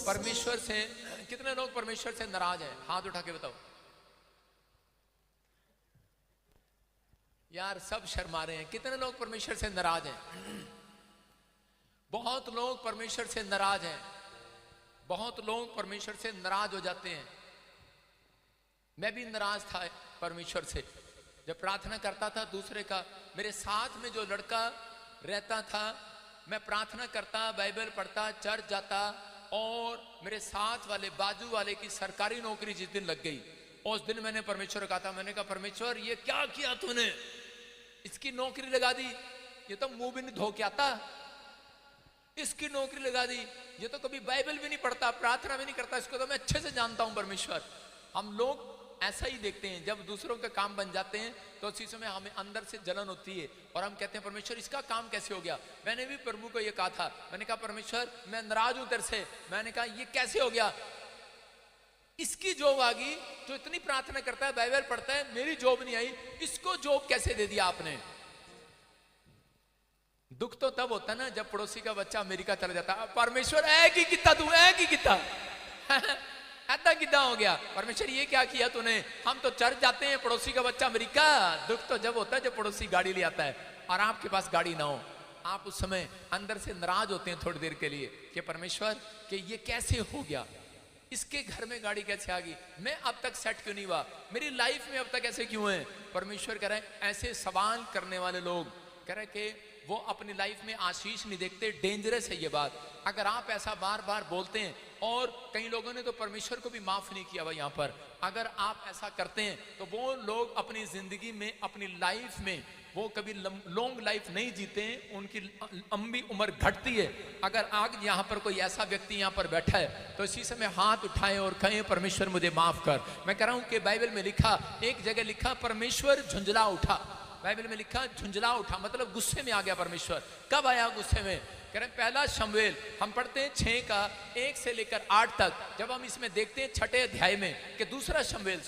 परमेश्वर से कितने लोग परमेश्वर से नाराज हैं? हाथ उठा के बताओ यार, सब शर्मा रहे हैं। कितने लोग परमेश्वर से नाराज हैं? बहुत लोग परमेश्वर से नाराज हैं। बहुत लोग परमेश्वर से नाराज हो जाते हैं। मैं भी नाराज था परमेश्वर से जब प्रार्थना करता था दूसरे का। मेरे साथ में जो लड़का रहता था, मैं प्रार्थना करता, बाइबल पढ़ता, चर्च जाता, और मेरे साथ वाले बाजू वाले की सरकारी नौकरी जिस दिन लग गई, उस दिन मैंने परमेश्वर कहा था, मैंने कहा परमेश्वर ये क्या किया तूने, इसकी नौकरी लगा दी, ये तो मुंह भी नहीं धो के आता, इसकी नौकरी लगा दी, ये तो कभी बाइबल भी नहीं पढ़ता, प्रार्थना भी नहीं करता, इसको तो मैं अच्छे से जानता हूं परमेश्वर। हम लोग ऐसा ही देखते हैं, जब दूसरों के काम बन जाते हैं तो उसी समय हमें अंदर से जलन होती है और हम कहते हैं परमेश्वर इसका काम कैसे हो गया। मैंने भी प्रभु को ये कहा था, मैंने कहा परमेश्वर मैं नाराज हूं तेरे से, मैंने कहा ये कैसे हो गया, इसकी जॉब आ गई जो इतनी प्रार्थना करता है, बाइबल पढ़ता है, मेरी जॉब नहीं आई, इसको जॉब कैसे दे दिया आपने। दुख तो तब होता ना जब पड़ोसी का बच्चा अमेरिका चला जाता, परमेश्वर ऐ की कितना तू ऐ की कितना ऐसा कितना हो गया, परमेश्वर ये क्या किया तूने, हम तो चर्च जाते हैं, पड़ोसी का बच्चा अमेरिका। दुख तो जब होता है जब पड़ोसी गाड़ी ले आता है और आपके पास गाड़ी ना हो, आप उस समय अंदर से नाराज होते हैं थोड़ी देर के लिए कि परमेश्वर कि ये कैसे हो गया, इसके घर में गाड़ी कैसे आ गई, मैं अब तक सेट क्यों नहीं हुआ, मेरी लाइफ में अब तक ऐसे क्यों है। परमेश्वर कह रहे हैं ऐसे सवाल करने वाले लोग कह रहे कि वो अपनी लाइफ में आशीष नहीं देखते। डेंजरस है ये बात। अगर आप ऐसा बार बार बोलते हैं, और कई लोगों ने तो परमेश्वर को भी माफ नहीं किया हुआ यहाँ पर, अगर आप ऐसा करते हैं तो वो लोग अपनी जिंदगी में, अपनी लाइफ में वो कभी लॉन्ग लाइफ नहीं जीते हैं, उनकी लंबी उम्र घटती है। अगर आज यहाँ पर कोई ऐसा व्यक्ति यहाँ पर बैठा है तो इसी समय हाथ उठाएं और कहें परमेश्वर मुझे माफ कर। मैं कह रहा हूँ कि बाइबल में लिखा, एक जगह लिखा परमेश्वर झुंझला उठा, बाइबल में लिखा झुंझला उठा, मतलब गुस्से में आ गया परमेश्वर। कब आया गुस्से में? कह रहे पहला शमूएल हम पढ़ते हैं 6 का 1 से लेकर 8 तक, जब हम इसमें देखते हैं 6ठे अध्याय में कि दूसरा शमूएल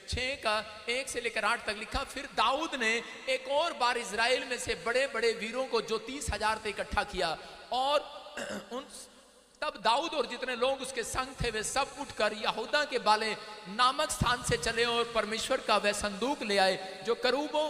6 का 1 से लेकर 8 तक लिखा, फिर दाऊद ने एक और बार इजराइल में से बड़े बड़े वीरों को जो 30,000 थे इकट्ठा किया, और उन तब दाऊद और जितने लोग उसके संग थे वे सब उठकर यहूदा के बाले नामक स्थान से चले और परमेश्वर का वह संदूक ले आए जो करूबों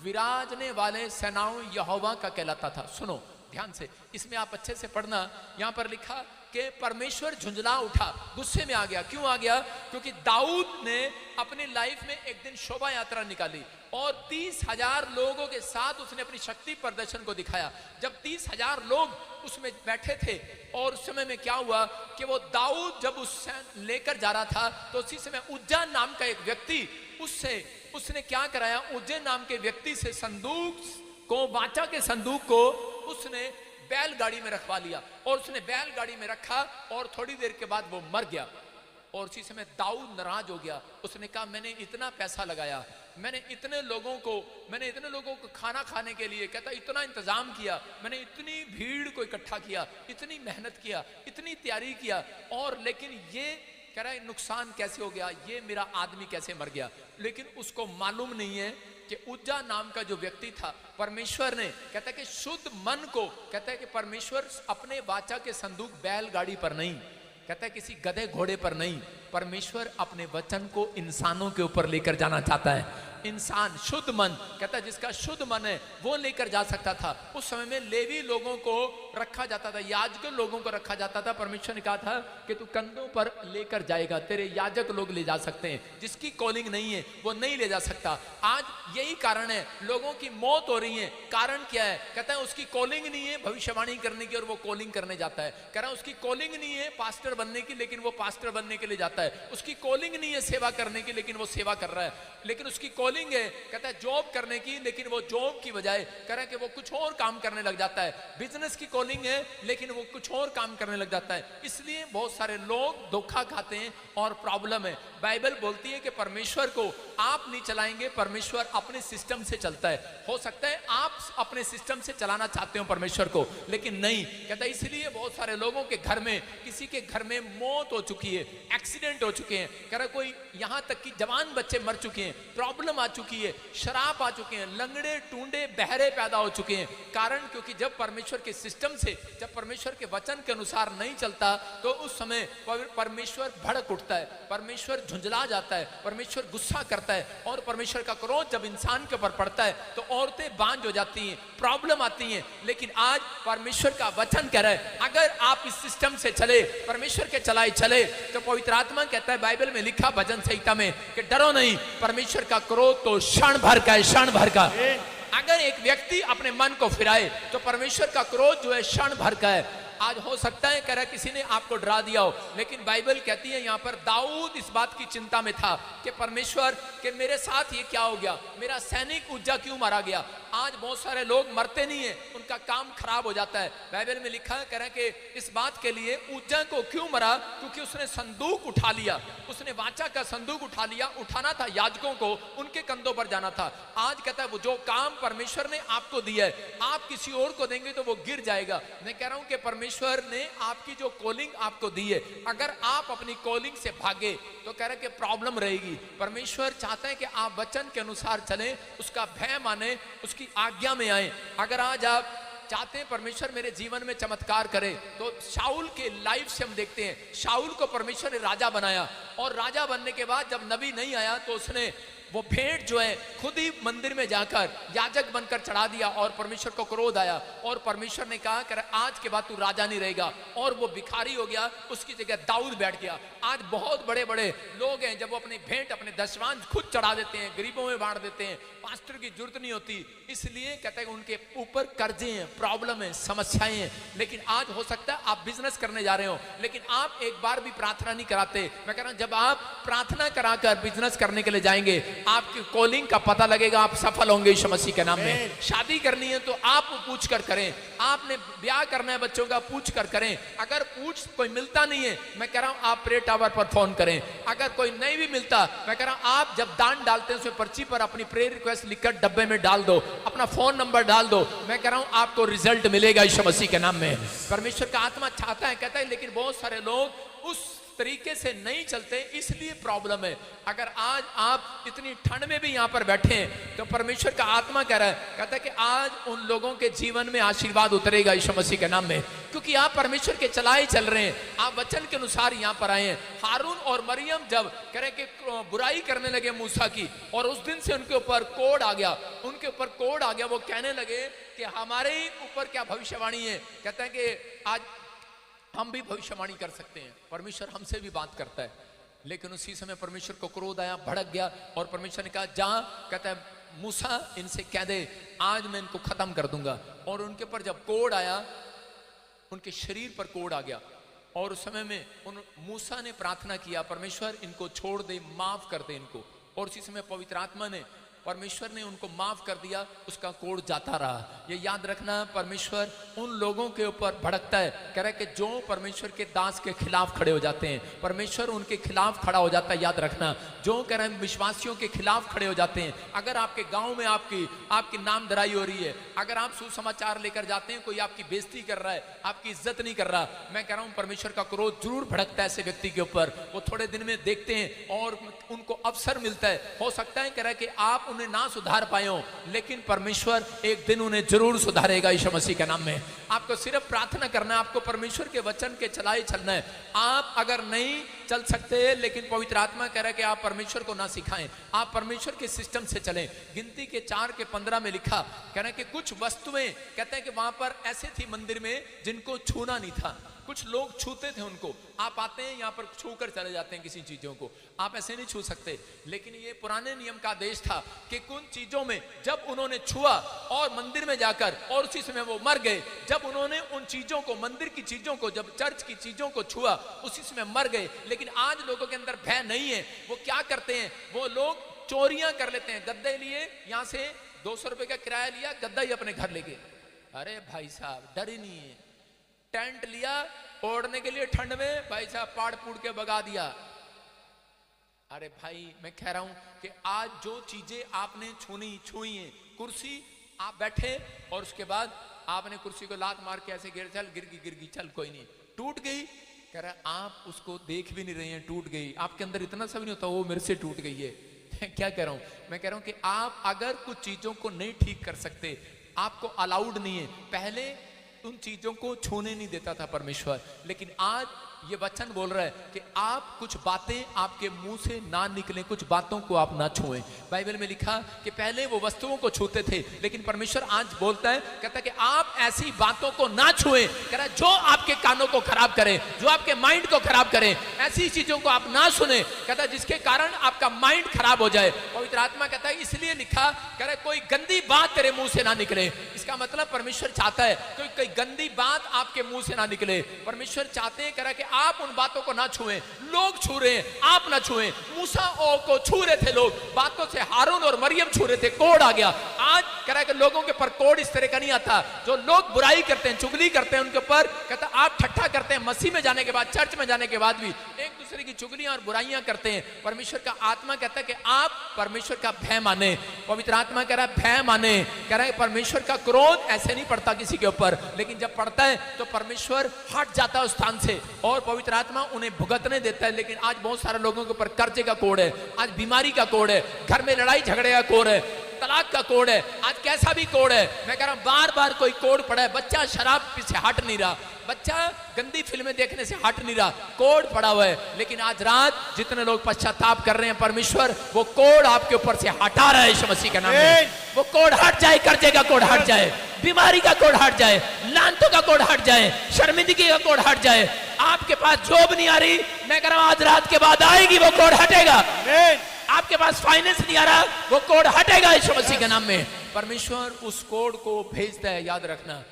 विराजने वाले सेनाओं यहोवा का कहलाता था। सुनो ध्यान से, इसमें आप अच्छे से पढ़ना। यहां पर लिखा कि परमेश्वर झुंझला उठा, गुस्से में आ गया। क्यों आ गया? क्योंकि दाऊद ने अपनी लाइफ में एक दिन शोभा यात्रा निकाली और 30,000 लोगों के साथ उसने अपनी शक्ति प्रदर्शन को दिखाया। जब 30,000 लोग उसमें बैठे थे, और उस समय में क्या हुआ कि वो दाऊद जब उससे लेकर जा रहा था तो उसी समय उज्जा नाम का एक व्यक्ति उसने क्या कराया, उज्जैन नाम के व्यक्ति से संदूक को, वाचा के संदूक को उसने बैलगाड़ी में रखवा लिया, और उसने बैलगाड़ी में रखा और थोड़ी देर के बाद वो मर गया। और उसी समय दाऊद नाराज हो गया। उसने कहा मैंने इतना पैसा लगाया, मैंने इतने लोगों को खाना खाने के लिए कहता इतना इंतजाम किया, मैंने इतनी भीड़ को इकट्ठा किया, इतनी मेहनत किया, इतनी तैयारी किया, और लेकिन ये कह रहा है नुकसान कैसे हो गया, ये मेरा आदमी कैसे मर गया। लेकिन उसको मालूम नहीं है कि उज्जा नाम का जो व्यक्ति था, परमेश्वर ने कहता है कि शुद्ध मन को, कहता है कि परमेश्वर अपने वाचा के संदूक बैलगाड़ी पर नहीं, कहता है किसी गधे घोड़े पर नहीं, परमेश्वर अपने वचन को इंसानों के ऊपर लेकर जाना चाहता है। इंसान शुद्ध मन, कहता है जिसका शुद्ध मन है वो लेकर जा सकता था। उस समय में लेवी लोगों को रखा जाता था, याजक लोगों को रखा जाता था। परमेश्वर ने कहा था कि तू कंधों पर लेकर जाएगा, तेरे याजक लोग ले जा सकते हैं, जिसकी कॉलिंग नहीं है वो नहीं ले जा सकता। आज यही कारण है लोगों की मौत हो रही है। कारण क्या है? कहता है उसकी कॉलिंग नहीं है भविष्यवाणी करने की और वो कॉलिंग करने जाता है। कह रहा है उसकी कॉलिंग नहीं है पास्टर बनने की, लेकिन वो पास्टर बनने के लिए जाता है। उसकी कॉलिंग नहीं है सेवा करने की, लेकिन वो सेवा कर रहा है। लेकिन उसकी कॉलिंग है, कहता है जॉब करने की, लेकिन वो जॉब की बजाय कह रहा है कि वो कुछ और काम करने लग जाता है। बिजनेस की कॉलिंग है, लेकिन वो कुछ और काम करने लग जाता है। इसलिए बहुत सारे लोग धोखा खाते हैं और प्रॉब्लम है। बाइबल बोलती है कि परमेश्वर को आप नहीं चलाएंगे, परमेश्वर अपने सिस्टम से चलता है। हो सकता है आप अपने सिस्टम से चलाना चाहते हो परमेश्वर को, लेकिन नहीं। कहता है इसलिए बहुत सारे लोगों के घर में, किसी के घर में मौत हो चुकी है, एक्सीडेंट एक्सीडेंट हो चुके हैं, कह रहा कोई यहां तक कि जवान बच्चे मर चुके हैं, प्रॉब्लम आ चुकी है, शराब आ चुके हैं, लंगड़े टूंडे बहरे पैदा हो चुके हैं। कारण क्योंकि जब परमेश्वर के सिस्टम से, जब परमेश्वर के वचन के अनुसार नहीं चलता तो उस समय परमेश्वर भड़क उठता है, परमेश्वर झुंझला जाता है, परमेश्वर गुस्सा करता है, और परमेश्वर का क्रोध जब इंसान के ऊपर पड़ता है तो औरतें बांझ हो जाती हैं, प्रॉब्लम आती हैं। लेकिन आज परमेश्वर का वचन कह रहा है अगर आप इस सिस्टम से चले, परमेश्वर के चलाए चले, तो पवित्र आत्मा कहता है बाइबल में लिखा भजन संहिता में कि डरो नहीं, परमेश्वर का क्रोध तो क्षण भर का है, क्षण भर का। अगर एक व्यक्ति अपने मन को फिराए तो परमेश्वर का क्रोध जो है क्षण भर का है। आज हो सकता है कह रहा किसी ने आपको डरा दिया हो, लेकिन बाइबल कहती है यहाँ पर दाऊद इस बात की चिंता में था कि परमेश्वर के मेरे साथ ये क्या हो गया, मेरा सैनिक उज्जा क्यों मारा गया। आज बहुत सारे लोग मरते नहीं है, उनका काम खराब हो जाता है। बाइबल में लिखा है कह रहा कि इस बात के लिए उज्जा को क्यों मरा, क्योंकि उसने संदूक उठा लिया, उसने वाचा का संदूक उठा लिया। उठाना था याजकों को, उनके कंधों पर जाना था। आज कहता है वो जो काम परमेश्वर ने आपको दिया है आप किसी और को देंगे तो वो गिर जाएगा। मैं कह रहा हूं कि परमेश्वर ने आपकी जो कॉलिंग आपको दी है, अगर आप अपनी कॉलिंग से भागे तो कह रहे कि प्रॉब्लम रहेगी। परमेश्वर चाहता है कि आप वचन के अनुसार चलें, उसका भय माने, उसकी आज्ञा में आए। अगर आज आप चाहते हैं परमेश्वर मेरे जीवन में चमत्कार करे, तो शाऊल के लाइफ से हम देखते हैं शाऊल को परमेश्वर ने राजा बनाया, और राजा बनने के बाद जब नबी नहीं आया तो उसने वो भेंट जो है खुद ही मंदिर में जाकर याजक बनकर चढ़ा दिया, और परमेश्वर को क्रोध आया, और परमेश्वर ने कहा कर आज के बाद तू राजा नहीं रहेगा, और वो भिखारी हो गया, उसकी जगह दाऊद बैठ गया। आज बहुत बड़े बड़े लोग हैं जब वो अपनी भेंट अपने दशवांश खुद चढ़ा देते हैं, गरीबों में बांट देते हैं, पास्टर की जरूरत नहीं होती, इसलिए कहते हैं उनके ऊपर कर्जे हैं, प्रॉब्लम है, समस्याएं हैं। लेकिन आज हो सकता है आप बिजनेस करने जा रहे हो, लेकिन आप एक बार भी प्रार्थना नहीं कराते। मैं कह रहा हूं जब आप प्रार्थना कराकर बिजनेस करने के लिए जाएंगे आपकी कॉलिंग का पता लगेगा, आप सफल होंगे यीशु मसीह के नाम में। शादी करनी है तो आप पूछ कर करें, आपने ब्याह करना है बच्चों का पूछ कर करें। अगर पूछ कोई मिलता नहीं है, मैं कह रहा हूं आप प्रेयर टावर पर फोन करें। अगर कोई नहीं भी मिलता, मैं कह रहा हूं आप जब दान डालते हैं उसमें पर्ची पर अपनी प्रेयर रिक्वेस्ट लिखकर डब्बे में डाल दो, अपना फोन नंबर डाल दो। मैं कह रहा हूं आपको रिजल्ट मिलेगा यीशु मसीह के नाम में। परमेश्वर का आत्मा चाहता है, कहता है, लेकिन बहुत सारे लोग उस तरीके से नहीं चलते, इसलिए प्रॉब्लम है। अगर आज आप इतनी ठंड में भी यहां पर बैठे हैं तो परमेश्वर का आत्मा कह रहा है, कहता है कि आज उन लोगों के जीवन में आशीर्वाद उतरेगा यीशु मसीह के नाम में, क्योंकि आप परमेश्वर के चलाए चल रहे हैं, आप वचन के अनुसार यहां पर आए हैं। हारून और मरियम जब कह रहे कि बुराई करने लगे मूसा की, और उस दिन से उनके ऊपर कोड आ गया, उनके ऊपर कोड आ गया। वो कहने लगे कि हमारे ऊपर क्या भविष्यवाणी है। कहते हैं कि आज हम भी भविष्यवाणी कर सकते हैं, परमेश्वर हमसे भी बात करता है। लेकिन उसी समय परमेश्वर को क्रोध आया, भड़क गया, और परमेश्वर ने कहा जा, कहता है मूसा इनसे कह दे आज मैं इनको खत्म कर दूंगा। और उनके ऊपर जब कोड आया, उनके शरीर पर कोड आ गया, और उस समय में उन मूसा ने प्रार्थना किया परमेश्वर इनको छोड़ दे, माफ कर दे इनको। और उसी समय पवित्र आत्मा ने, परमेश्वर ने उनको माफ कर दिया, उसका कोड जाता रहा। ये याद रखना, परमेश्वर उन लोगों के ऊपर भड़कता है, कह रहा है कि जो परमेश्वर के दास के खिलाफ खड़े हो जाते हैं, परमेश्वर उनके खिलाफ खड़ा हो जाता है। याद रखना, जो कह रहे हैं विश्वासियों के खिलाफ खड़े हो जाते हैं। अगर आपके गांव में आपकी नामधराई हो रही है, अगर आप सुसमाचार लेकर जाते हैं, कोई आपकी बेइज्जती कर रहा है, आपकी इज्जत नहीं कर रहा, मैं कह रहा हूं परमेश्वर का क्रोध जरूर भड़कता है ऐसे व्यक्ति के ऊपर। वो थोड़े दिन में देखते हैं और उनको अवसर मिलता है। हो सकता है कह रहा है कि आप उन्हें ना सुधार पाए हो, लेकिन परमेश्वर एक दिन उन्हें जरूर सुधारेगा यीशु मसीह के नाम में। आपको सिर्फ प्रार्थना करना है, आपको परमेश्वर के वचन के चलाए चलना है। आप अगर नहीं चल सकते, लेकिन पवित्र आत्मा कह रहा है कि आप परमेश्वर को ना सिखाएं, आप परमेश्वर के सिस्टम से चलें। गिनती के 4:15 में लिखा, कह रहा है कि कुछ वस्तुएं, कहते हैं कि वहां पर ऐसे थी मंदिर में जिनको छूना नहीं था, कुछ लोग छूते थे उनको। आप आते हैं यहाँ पर छू कर चले जाते हैं किसी चीजों को, आप ऐसे नहीं छू सकते। लेकिन ये पुराने नियम का आदेश था कि कुछ चीजों में जब उन्होंने छुआ और मंदिर में जाकर, और उसी समय वो मर गए। जब उन्होंने उन चीजों को, मंदिर की चीजों को, जब चर्च की चीजों को छुआ, उसी समय मर गए। लेकिन आज लोगों के अंदर भय नहीं है। वो क्या करते हैं, वो लोग चोरियां कर लेते हैं। गद्दे लिए, यहां से 200 रुपए का किराया लिया, गद्दा ही अपने घर ले गए। अरे भाई साहब, डर ही नहीं है। टेंट लिया ओढ़ने के लिए ठंड में, भाई साहब पाड़ पूड़ के भगा दिया। अरे भाई, मैं कह रहा हूं कि आज जो चीजें आपने छुई हैं, कुर्सी आप बैठे और उसके बाद आपने कुर्सी को लात मार के ऐसे गिर गई, चल कोई नहीं, टूट गई, कह रहा आप उसको देख भी नहीं रहे हैं, टूट गई, आपके अंदर इतना सा भी नहीं होता वो मेरे से टूट गई है। क्या कह रहा हूं मैं, कह रहा हूं कि आप अगर कुछ चीजों को नहीं ठीक कर सकते, आपको अलाउड नहीं है, पहले उन चीजों को छूने नहीं देता था परमेश्वर, लेकिन आज ये वचन बोल रहा है कि आप कुछ बातें आपके मुंह से ना निकले, कुछ बातों को आप ना छुएं। बाइबल में लिखा कि पहले वो वस्तुओं को छूते थे, लेकिन परमेश्वर आज बोलता है, कहता है कि आप ऐसी बातों को ना छुएं। कह रहा है जो आपके कानों को खराब करे, जो आपके माइंड को खराब करे, ऐसी चीजों को आप ना सुने, कहता है जिसके कारण आपका माइंड खराब हो जाए। पवित्र आत्मा कहता है इसलिए लिखा, कह रहा है कोई गंदी बात तेरे मुंह से ना निकले। इसका मतलब परमेश्वर चाहता है कोई गंदी बात आपके मुंह से ना निकले। परमेश्वर चाहते हैं, कह रहा है कि आप उन बातों को ना छुएं। लोग छू रहे हैं, आप ना छुएं। मूसा को छू रहे थे लोग, बातों से हारून और मरियम छू रहे थे, कोड आ गया। आज कह रहा है कि लोगों के ऊपर कोड इस तरह का नहीं आता। जो लोग बुराई करते हैं, चुगली करते हैं, उनके ऊपर कहता आप ठट्ठा करते हैं। मसीह में जाने के बाद, चर्च में जाने के बाद भी एक दूसरे की चुगलियां और बुराइयां करते हैं। परमेश्वर का आत्मा कहता है कि आप परमेश्वर का भय माने। पवित्र आत्मा कह रहा है भय माने। कह रहा है परमेश्वर का क्रोध ऐसे नहीं पड़ता किसी के ऊपर, लेकिन जब पड़ता है तो परमेश्वर हट जाता है उस स्थान से और पवित्र आत्मा उन्हें भुगतने देता है। लेकिन आज बहुत सारे लोगों के ऊपर कर्जे का कोड है, आज बीमारी का कोड है, घर में लड़ाई झगड़े का कोड है, तलाक का कोड है, आज कैसा भी कोड है। मैं कह रहा हूं बार बार कोई कोड पड़ा है। बच्चा शराब से हट नहीं रहा, बच्चा गंदी फिल्में देखने से हट नहीं रहा, कोड पड़ा हुआ है। लेकिन आज रात जितने लोग पश्चाताप कर रहे हैं, परमेश्वर वो कोड आपके ऊपर से हटा रहा है यीशु मसीह के नाम में। वो कोड हट जाए, कर्जे का कोड हट जाए, बीमारी का कोड हट जाए, लानतों का कोड हट जाए, शर्मिंदगी का कोड हट जाए। आपके पास जॉब नहीं आ रही, मैं कह रहा हूं आज रात के बाद आएगी, वो कोड हटेगा। आपके पास फाइनेंस नहीं आ रहा, वो कोड हटेगा यीशु मसीह के नाम में। परमेश्वर उस कोड को भेजता है, याद रखना।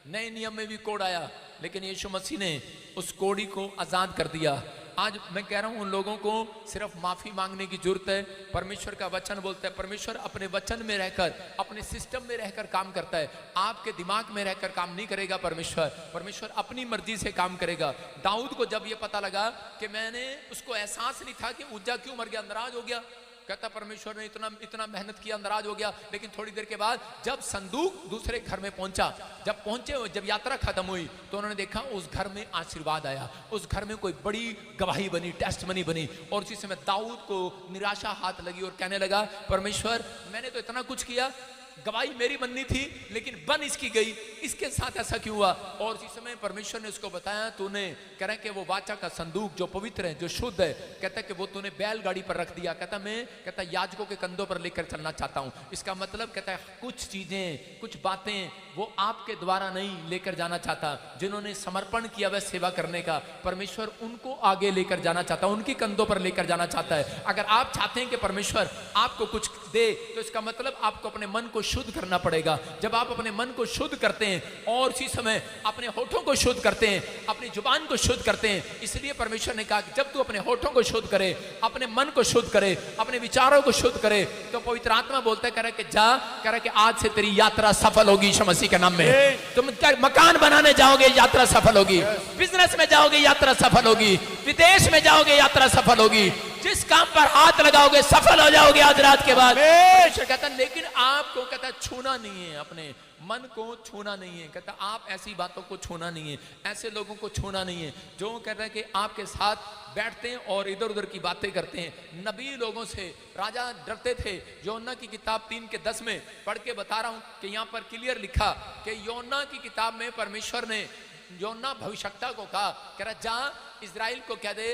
नए नियम में भी कोड आया, लेकिन यीशु मसीह ने उस कोड़ी को आजाद कर दिया। आज मैं कह रहा हूं उन लोगों को सिर्फ माफी मांगने की जरूरत है। परमेश्वर का वचन बोलता है, परमेश्वर अपने वचन में रहकर, अपने सिस्टम में रहकर काम करता है। आपके दिमाग में रहकर काम नहीं करेगा परमेश्वर अपनी मर्जी से काम करेगा। दाऊद को जब ये पता लगा कि मैंने, उसको एहसास नहीं था कि उज्जा क्यों मर गया, नाराज हो गया। कहता परमेश्वर ने इतना मेहनत किया, नाराज हो गया। लेकिन थोड़ी देर के बाद जब संदूक दूसरे घर में पहुंचा, जब यात्रा खत्म हुई तो उन्होंने देखा उस घर में आशीर्वाद आया, उस घर में कोई बड़ी गवाही बनी, टेस्टमनी बनी। और उसी समय दाऊद को निराशा हाथ लगी और कहने लगा परमेश्वर मैंने तो इतना कुछ किया, गवाही मेरी बननी थी लेकिन बन इसकी गई, इसके साथ ऐसा क्यों हुआ। और इसी समय परमेश्वर ने उसको बताया तूने, कह रहा है कि वो वाचा का संदूक जो पवित्र है, जो शुद्ध है, कहता है कि वो तूने बैलगाड़ी पर रख दिया। कहता याजकों के कंधों पर लेकर चलना चाहता हूं। इसका मतलब कहता है कुछ चीजें, कुछ बातें वो आपके द्वारा नहीं लेकर जाना चाहता। जिन्होंने समर्पण किया वह सेवा करने का, परमेश्वर उनको आगे लेकर जाना चाहता है, उनकी कंधों पर लेकर जाना चाहता है। अगर आप चाहते हैं कि परमेश्वर आपको कुछ दे, तो इसका मतलब आपको अपने मन को शुद्ध करना पड़ेगा। जब आप अपने मन को शुद्ध करते हैं और उसी समय अपने होठों को शुद्ध करते हैं, अपनी जुबान को शुद्ध करते हैं, इसलिए परमेश्वर ने कहा कि जब तू अपने होठों को शुद्ध करे, अपने मन को शुद्ध करे, अपने विचारों को शुद्ध करे, तो पवित्र आत्मा बोलता है, कह रहा है कि जा, कह रहा है कि आज से तेरी यात्रा सफल होगी यीशु मसीह के नाम में। तुम मकान बनाने जाओगे, यात्रा सफल होगी। बिजनेस में जाओगे, यात्रा सफल होगी। विदेश में जाओगे, यात्रा सफल होगी। जिस काम पर हाथ लगाओगे सफल हो जाओगे आज रात के बाद। कहता लेकिन आपको कहता छूना नहीं है, अपने मन को छूना नहीं है। कहता आप ऐसी बातों को छूना नहीं है, ऐसे लोगों को छूना नहीं है जो कहता है कि आपके साथ बैठते हैं और इधर उधर की बातें करते हैं। नबी लोगों से राजा डरते थे। योना की किताब 3:10 में पढ़ के बता रहा हूं कि यहाँ पर क्लियर लिखा कि योना की किताब में परमेश्वर ने योना भविष्यवक्ता को कहा, कह रहा जा इजराइल को कह दे,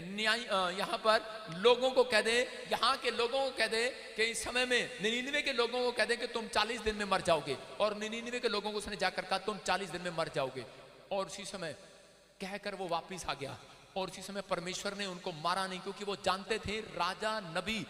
न्याय यहाँ पर लोगों को कह दे, यहाँ के लोगों को कह दे कि इस समय में निनिनवे के लोगों को कह दे कि तुम 40 दिन में मर जाओगे। और निनिनवे के लोगों को उसने जाकर कहा तुम 40 दिन में मर जाओगे। और उसी समय कहकर वो वापिस आ गया। और उसी समय परमेश्वर ने उनको मारा नहीं, क्योंकि वो जानते थे राजा नबी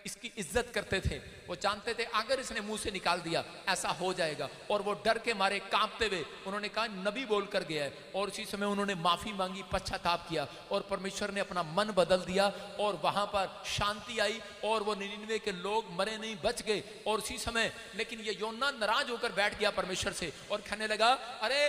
इसकी इज्जत करते थे। वो जानते थे अगर इसने मुंह से निकाल दिया ऐसा हो जाएगा। और वो डर के मारे कांपते हुए उन्होंने कहा नबी बोल कर गया है। और उसी समय उन्होंने माफी मांगी, पश्चाताप किया और परमेश्वर ने अपना मन बदल दिया और वहां पर शांति आई और वो निनिनवे के लोग मरे नहीं, बच गए। और उसी समय लेकिन ये योना नाराज होकर बैठ गया परमेश्वर से और कहने लगा अरे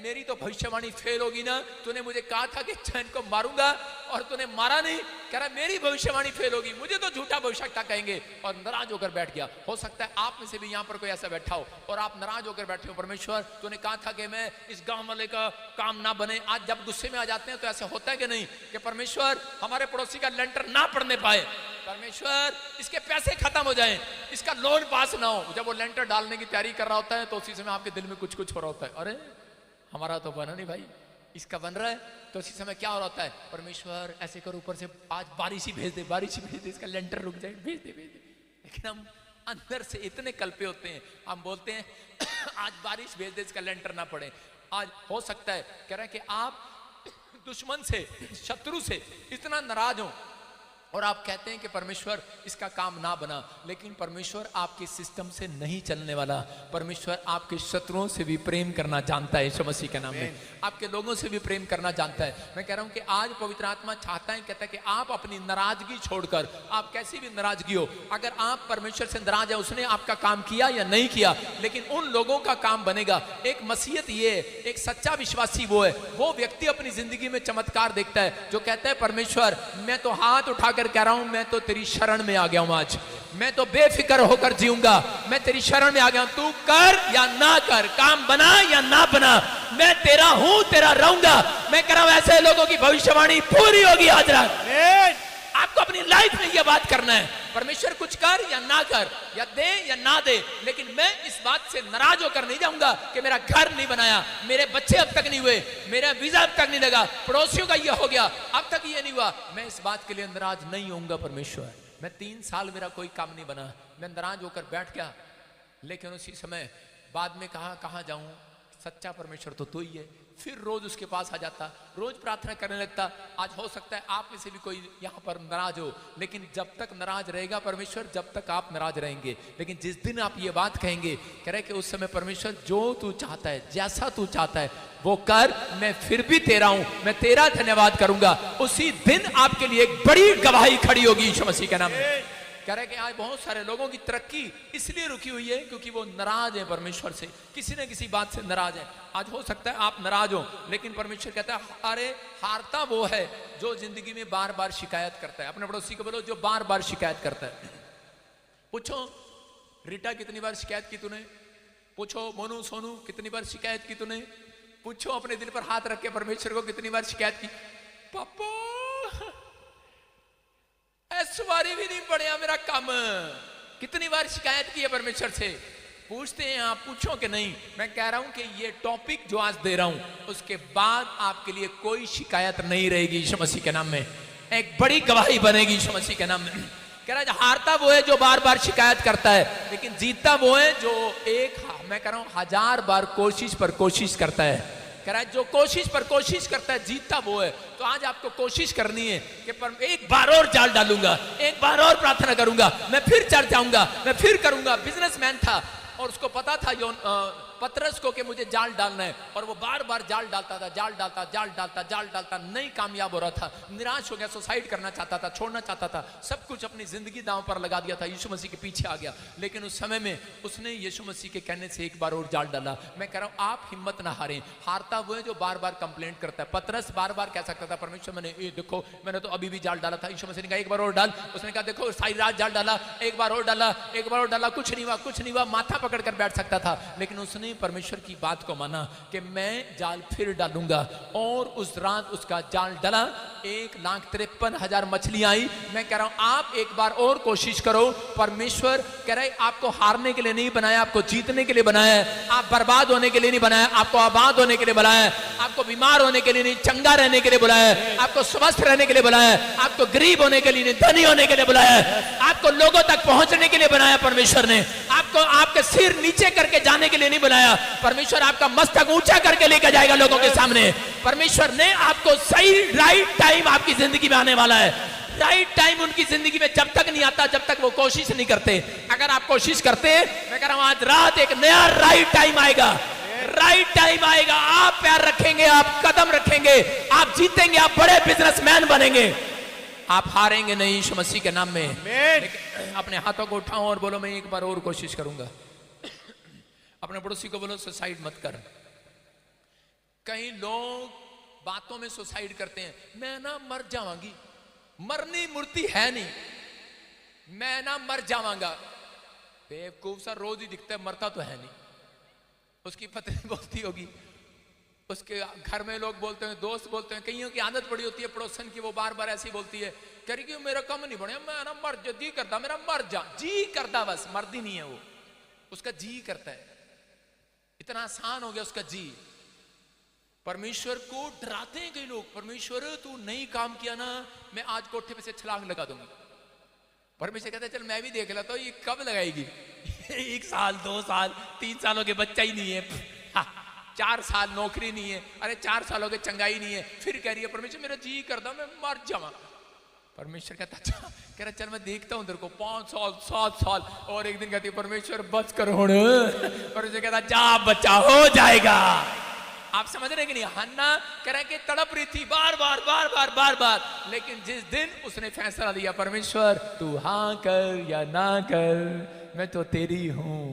मेरी तो भविष्यवाणी फेल होगी ना, तूने मुझे कहा था कि चैन को मारूंगा और तूने मारा नहीं। कह रहा मेरी भविष्यवाणी फेल होगी, मुझे तो झूठा भविष्यता कहेंगे और नाराज होकर बैठ गया। हो सकता है आप में से भी यहाँ पर कोई ऐसा बैठा हो और आप नाराज होकर बैठे हो, परमेश्वर तूने कहा था कि मैं इस गांव वाले का काम ना बने। आज जब गुस्से में आ जाते हैं तो ऐसा होता है कि नहीं कि परमेश्वर हमारे पड़ोसी का लेंटर ना पड़ने पाए, परमेश्वर इसके पैसे खत्म हो जाएं, इसका लोन पास ना हो। जब वो लेंटर डालने की तैयारी कर रहा होता है तो उसी समय आपके दिल में कुछ कुछ हो रहा होता है, अरे हमारा तो बना नहीं भाई, इसका बन रहा है। तो उसी समय क्या हो रहा होता है, परमेश्वर ऐसे कर ऊपर से आज बारिश ही भेज दे, बारिश ही भेज दे, इसका लेंटर रुक जाए, भेज दे भेज दे। लेकिन हम अंदर से इतने कल्पे होते हैं, हम बोलते हैं आज बारिश भेज दे, इसका लेंटर ना पड़े। आज हो सकता है कह रहे हैं कि आप दुश्मन से, शत्रु से इतना नाराज हो और आप कहते हैं कि परमेश्वर इसका काम ना बना, लेकिन परमेश्वर आपके सिस्टम से नहीं चलने वाला। परमेश्वर आपके शत्रुओं से भी प्रेम करना जानता है, यीशु मसीह के नाम में आपके लोगों से भी प्रेम करना जानता है। मैं कह रहा हूं कि आज पवित्र आत्मा चाहता है, कहता है कि आप अपनी नाराजगी छोड़कर, आप कैसी भी नाराजगी हो, अगर आप परमेश्वर से नाराज है, उसने आपका काम किया या नहीं किया, लेकिन उन लोगों का काम बनेगा। एक मसीहत ये है, एक सच्चा विश्वासी वो है, वो व्यक्ति अपनी जिंदगी में चमत्कार देखता है जो कहता है परमेश्वर मैं तो हाथ उठा कह रहा हूं, मैं तो तेरी शरण में आ गया हूं, आज मैं तो बेफिक्र होकर जीऊंगा, मैं तेरी शरण में आ गया हूं। तू कर या ना कर, काम बना या ना बना, मैं तेरा हूं, तेरा रहूंगा। मैं कह रहा हूं ऐसे लोगों की भविष्यवाणी पूरी होगी आज रात। आपको अपनी लाइफ में यह बात करना है, परमेश्वर कुछ कर या ना कर, या दे या ना दे, लेकिन मैं इस बात से नाराज होकर नहीं जाऊंगा कि मेरा घर नहीं बनाया, मेरे बच्चे अब तक नहीं हुए, मेरा वीजा अब तक नहीं लगा, पड़ोसियों का यह हो गया, अब तक ये नहीं हुआ। मैं इस बात के लिए नाराज नहीं होऊंगा। परमेश्वर मैं 3 साल मेरा कोई काम नहीं बना, मैं नाराज होकर बैठ गया, लेकिन उसी समय बाद में कहां जाऊं, सच्चा परमेश्वर तो तू ही है। फिर रोज उसके पास आ जाता, रोज प्रार्थना करने लगता। आज हो सकता है आप में से भी कोई यहाँ पर नाराज हो, लेकिन जब तक नाराज रहेगा परमेश्वर, जब तक आप नाराज रहेंगे। लेकिन जिस दिन आप ये बात कहेंगे, कह रहे कि उस समय परमेश्वर जो तू चाहता है, जैसा तू चाहता है वो कर, मैं फिर भी तेरा हूं, मैं तेरा धन्यवाद करूंगा, उसी दिन आपके लिए एक बड़ी गवाही खड़ी होगी यीशु मसीह के नाम में। कह रहे कि आज बहुत सारे लोगों की तरक्की इसलिए रुकी हुई है क्योंकि वो नाराज है परमेश्वर से, किसी न किसी बात से नाराज है। आज हो सकता है आप नाराज हो, लेकिन परमेश्वर कहता है अरे हारता वो है जो जिंदगी में बार बार शिकायत करता है। अपने पड़ोसी को बोलो जो बार बार शिकायत करता है। पूछो रीटा कितनी बार शिकायत की तूने, पूछो मोनू सोनू कितनी बार शिकायत की तूने, पूछो अपने दिल पर हाथ रख के परमेश्वर को कितनी बार शिकायत की। पापा ऐश्वर्य भी नहीं बढ़िया मेरा काम, कितनी बार शिकायत की है परमेश्वर से। पूछते हैं आप, पूछो कि नहीं। मैं कह रहा हूं कि ये टॉपिक जो आज दे रहा हूं उसके बाद आपके लिए कोई शिकायत नहीं रहेगी यीशु मसीह के नाम में, एक बड़ी गवाही बनेगी यीशु मसीह के नाम में। कह रहा है हारता वो है जो बार बार शिकायत करता है, लेकिन जीतता वो है जो मैं कह रहा हूं 1000 बार कोशिश पर कोशिश करता है। कह रहा है जो कोशिश पर कोशिश करता है जीतता वो है। तो आज आपको कोशिश करनी है कि एक बार और जाल डालूंगा, एक बार और प्रार्थना करूंगा, मैं फिर चढ़ जाऊंगा, मैं फिर करूंगा। बिजनेसमैन था और उसको पता था पतरस को कि मुझे जाल डालना है, और वो बार बार जाल डालता था, जाल डालता, नहीं कामयाब हो रहा था, निराश हो गया, सुसाइड करना चाहता था, छोड़ना चाहता था, सब कुछ अपनी जिंदगी दांव पर लगा दिया था, यीशु मसीह के पीछे आ गया। लेकिन उस समय में उसने यीशु मसीह के कहने से एक बार और जाल डाला। मैं कह रहा हूं आप हिम्मत ना हारें, हारता वो है जो बार बार कंप्लेंट करता है। पतरस बार बार कह सकता था परमेश्वर मैंने देखो मैंने तो अभी भी जाल डाला था, यीशु मसीह ने कहा एक बार और डाल, उसने कहा देखो सारी रात जाल डाला, एक बार और डाला, एक बार और डाला, कुछ नहीं हुआ, माथा पकड़ कर बैठ सकता था। लेकिन उसने परमेश्वर की बात को माना कि मैं जाल फिर डालूंगा, और उस रात उसका जाल डला, 1,53,000 मछलियां आई। मैं कह रहा हूं आप एक बार और कोशिश करो। परमेश्वर कह रहा है आपको हारने के लिए नहीं बनाया, आपको जीतने के लिए बनाया है। आप बर्बाद होने के लिए नहीं बनाया, आपको आबाद होने के लिए बनाया है। आपको बीमार होने के लिए नहीं, चंगा रहने के लिए बुलाया है। आपको स्वस्थ रहने के लिए बुलाया है। आपको गरीब होने के लिए नहीं, धनी होने के लिए बुलाया है। आपको लोगों तक पहुंचने के लिए बनाया परमेश्वर ने। आपको आपके सिर नीचे करके जाने के लिए नहीं बनाया, परमेश्वर आपका मस्तक ऊंचा करके लेकर जाएगा लोगों के सामने। परमेश्वर ने आपको सही राइट टाइम आपकी जिंदगी में आने वाला है। राइट टाइम उनकी जिंदगी में जब तक नहीं आता जब तक वो कोशिश नहीं करते। अगर आप कोशिश करते, मैं कह रहा हूं आज रात एक नया राइट टाइम आएगा, राइट टाइम आएगा। आप पैर रखेंगे, आप कदम रखेंगे, आप जीतेंगे, आप बड़े बिजनेसमैन बनेंगे, आप हारेंगे नहीं यीशु मसीह के नाम में। अपने हाथों को उठाओ और बोलो मैं एक बार और कोशिश करूंगा। अपने पड़ोसी को बोलो सुसाइड मत कर। कई लोग बातों में सुसाइड करते हैं, मैं ना मर जाऊंगी, मरनी मूर्ति है नहीं, मैं ना मर जावांगा। बेवकूफ सा रोज ही दिखता है, मरता तो है नहीं। उसकी पत्नी बोलती होगी, उसके घर में लोग बोलते हैं, दोस्त बोलते हैं, कईयों की आदत पड़ी होती है पड़ोसन की, वो बार बार ऐसी बोलती है, कह रही कि मेरा कम नहीं बने, मैं ना मर जा, जी करता मेरा मर जा, जी करता, बस मर्दी नहीं है वो, उसका जी करता है। इतना आसान हो गया उसका जी। परमेश्वर को डराते हैं कई लोग, परमेश्वर तू नहीं काम किया ना, मैं आज कोठे पे से छलांग लगा दूंगी। परमेश्वर कहता है चल मैं भी देख लेता हूं ये कब लगाएगी। 1 साल 2 साल 3 सालों के बच्चा ही नहीं है, 4 साल नौकरी नहीं है, अरे 4 सालों के चंगाई नहीं है, फिर कह रही है परमेश्वर मेरा जी करता मैं मर जावा। परमेश्वर कहता अच्छा, कह रहा चल मैं देखता हूं तेरे को 5 साल 7 साल, और एक दिन कहती है परमेश्वर बच कर हो। परमेश्वर कहता जा बच्चा हो जाएगा। आप समझ रहे कि नहीं? हन्ना कह रहे कि तड़प रही थी बार बार बार बार बार बार, लेकिन जिस दिन उसने फैसला लिया परमेश्वर तू हाँ कर या ना कर, मैं तो तेरी हूं,